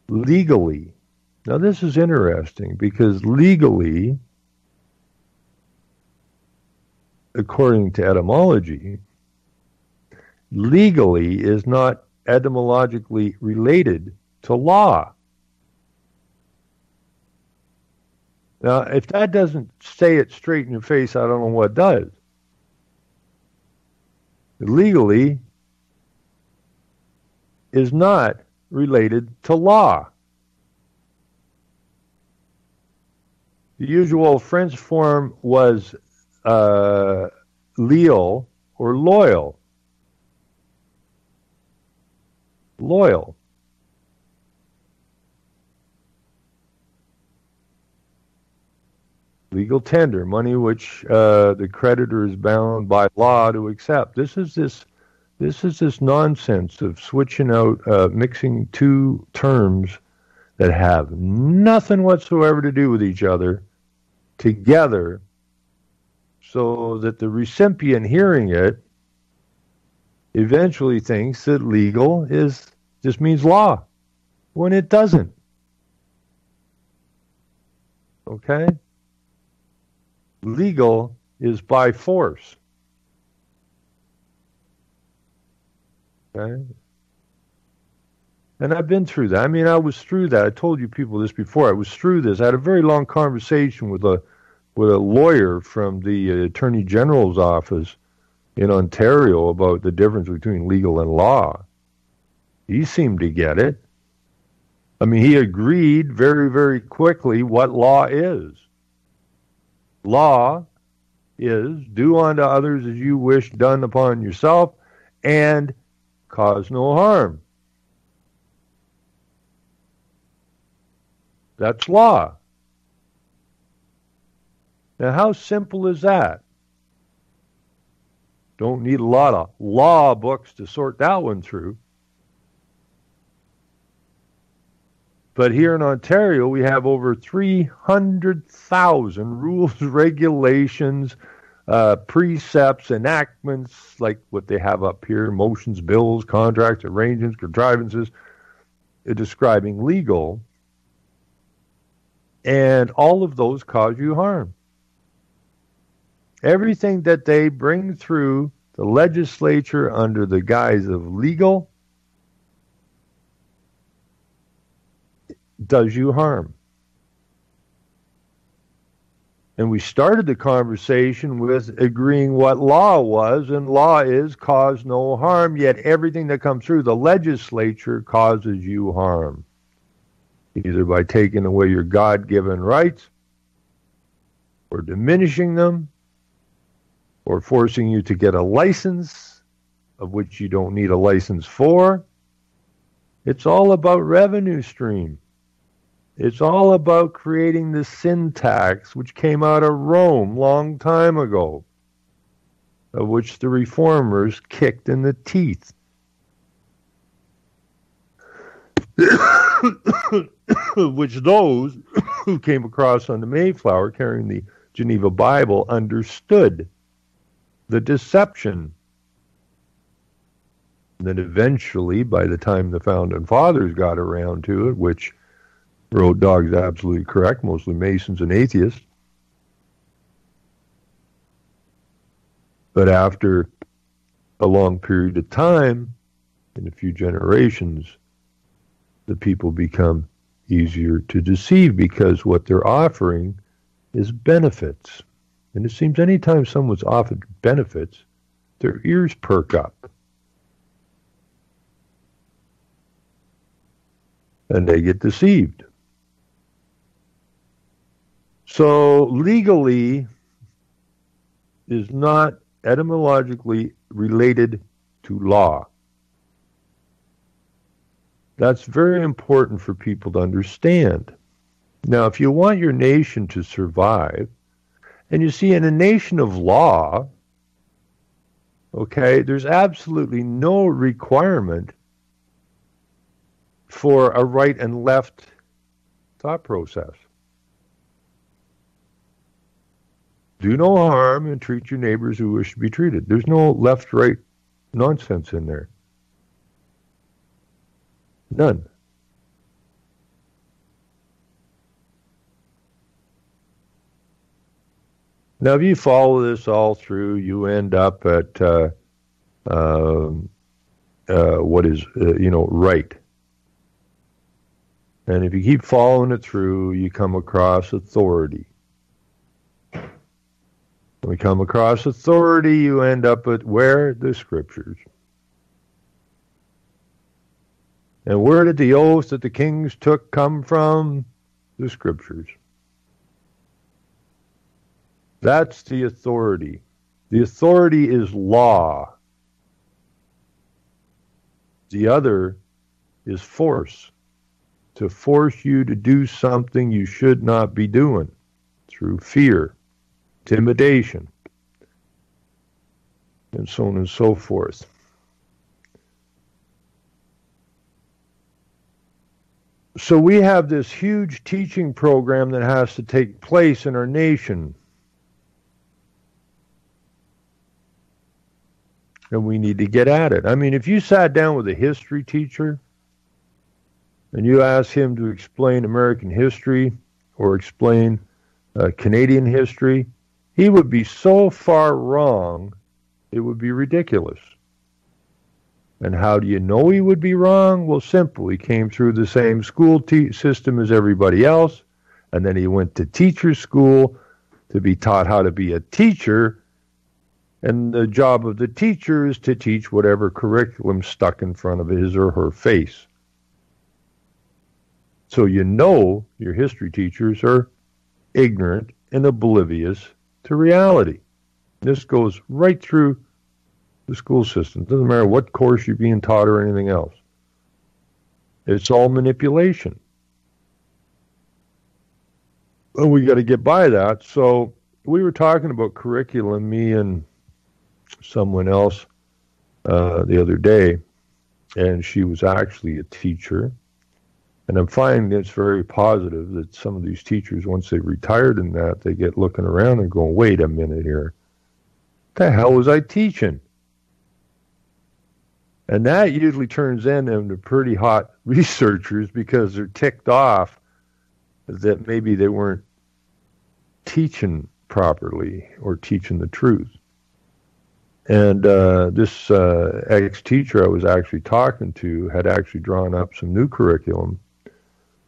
S1: legally. Now this is interesting because legally, according to etymology, legally is not etymologically related to law. Now, if that doesn't say it straight in your face, I don't know what does. Legally is not related to law. The usual French form was leal or loyal. Loyal. Legal tender, money which the creditor is bound by law to accept. This is this nonsense of switching out, mixing two terms that have nothing whatsoever to do with each other together, so that the recipient hearing it eventually thinks that legal just means law, when it doesn't. Okay? Legal is by force. Okay? And I've been through that. I mean, I was through that. I told you people this before. I was through this. I had a very long conversation with a lawyer from the Attorney General's office in Ontario about the difference between legal and law. He seemed to get it. I mean, he agreed very, very quickly what law is. Law is do unto others as you wish done upon yourself and cause no harm. That's law. Now, how simple is that? Don't need a lot of law books to sort that one through. But here in Ontario, we have over 300,000 rules, regulations, precepts, enactments, like what they have up here, motions, bills, contracts, arrangements, contrivances, describing legal. And all of those cause you harm. Everything that they bring through the legislature under the guise of legal does you harm. And we started the conversation with agreeing what law was, and law is cause no harm, yet everything that comes through the legislature causes you harm. Either by taking away your God-given rights, or diminishing them, or forcing you to get a license, of which you don't need a license for. It's all about revenue stream. It's all about creating the sin tax, which came out of Rome long time ago, of which the reformers kicked in the teeth. Which those who came across on the Mayflower carrying the Geneva Bible understood the deception. And then eventually, by the time the Founding Fathers got around to it, which Road Dogg's absolutely correct, mostly Masons and atheists. But after a long period of time, in a few generations, the people become easier to deceive because what they're offering is benefits. And it seems anytime someone's offered benefits, their ears perk up. And they get deceived. So legally is not etymologically related to law. That's very important for people to understand. Now, if you want your nation to survive, and you see in a nation of law, okay, there's absolutely no requirement for a right and left thought process. Do no harm and treat your neighbors who wish to be treated. There's no left-right nonsense in there. None. Now, if you follow this all through, you end up at what is, right. And if you keep following it through, you come across authority. When we come across authority, you end up at where? The Scriptures. And where did the oath that the kings took come from? The Scriptures. That's the authority. The authority is law. The other is force. To force you to do something you should not be doing through fear, intimidation, and so on and so forth. So we have this huge teaching program that has to take place in our nation. And we need to get at it. I mean, if you sat down with a history teacher and you asked him to explain American history or explain Canadian history, he would be so far wrong, it would be ridiculous. And how do you know he would be wrong? Well, simple. He came through the same school system as everybody else, and then he went to teacher school to be taught how to be a teacher, and the job of the teacher is to teach whatever curriculum stuck in front of his or her face. So you know your history teachers are ignorant and oblivious to reality. This goes right through the school system. It doesn't matter what course you're being taught or anything else. It's all manipulation. And we got to get by that. So we were talking about curriculum, me and someone else the other day, and she was actually a teacher. And I'm finding it's very positive that some of these teachers, once they've retired in that, they get looking around and going, wait a minute here. What the hell was I teaching? And that usually turns them into pretty hot researchers because they're ticked off that maybe they weren't teaching properly or teaching the truth. And this ex-teacher I was actually talking to had actually drawn up some new curriculum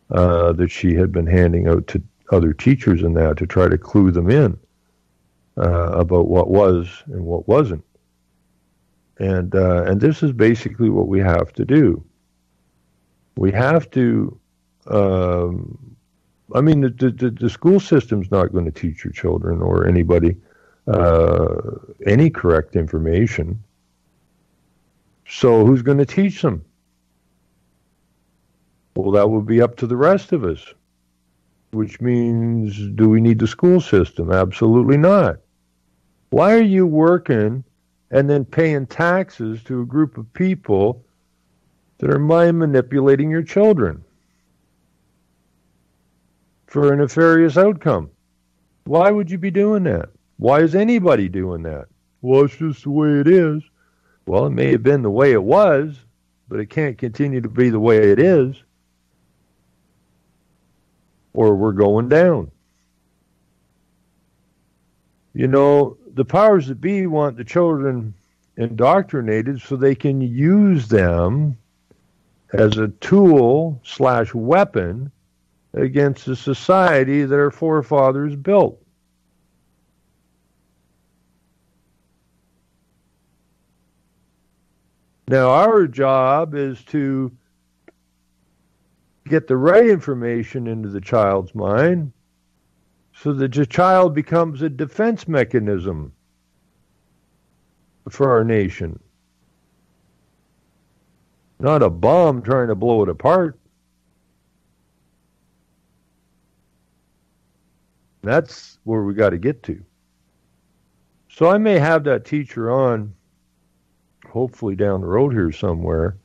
S1: that she had been handing out to other teachers and that to try to clue them in about what was and what wasn't. And this is basically what we have to do. We have to, the school system's not going to teach your children or anybody any correct information. So who's going to teach them? Well, that would be up to the rest of us, which means, do we need the school system? Absolutely not. Why are you working and then paying taxes to a group of people that are mind manipulating your children for a nefarious outcome? Why would you be doing that? Why is anybody doing that? Well, it's just the way it is. Well, it may have been the way it was, but it can't continue to be the way it is, or we're going down. You know, the powers that be want the children indoctrinated so they can use them as a tool/weapon against the society that our forefathers built. Now, our job is to get the right information into the child's mind so that the child becomes a defense mechanism for our nation. Not a bomb trying to blow it apart. That's where we got to get to. So I may have that teacher on, hopefully down the road here somewhere,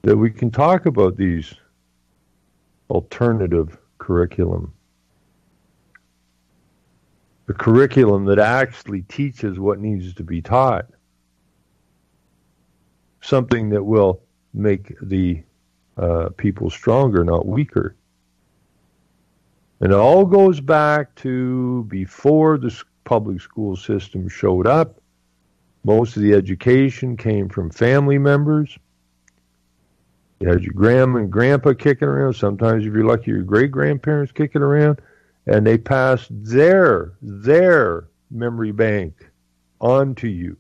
S1: that we can talk about these alternative curriculum. The curriculum that actually teaches what needs to be taught. Something that will make the people stronger, not weaker. And it all goes back to before the public school system showed up. Most of the education came from family members. You had your grandma and grandpa kicking around. Sometimes, if you're lucky, your great-grandparents kicking around. And they passed their memory bank on to you.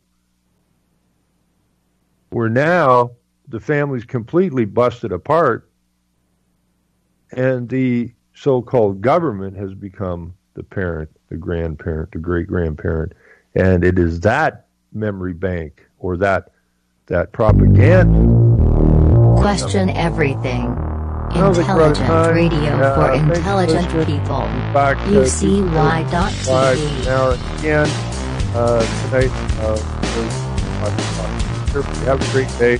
S1: Where now the family's completely busted apart and the so-called government has become the parent, the grandparent, the great-grandparent. And it is that memory bank or that propaganda.
S2: Question everything. Intelligent radio for intelligent people. UCY.TV.
S1: Now again, tonight, have a great day.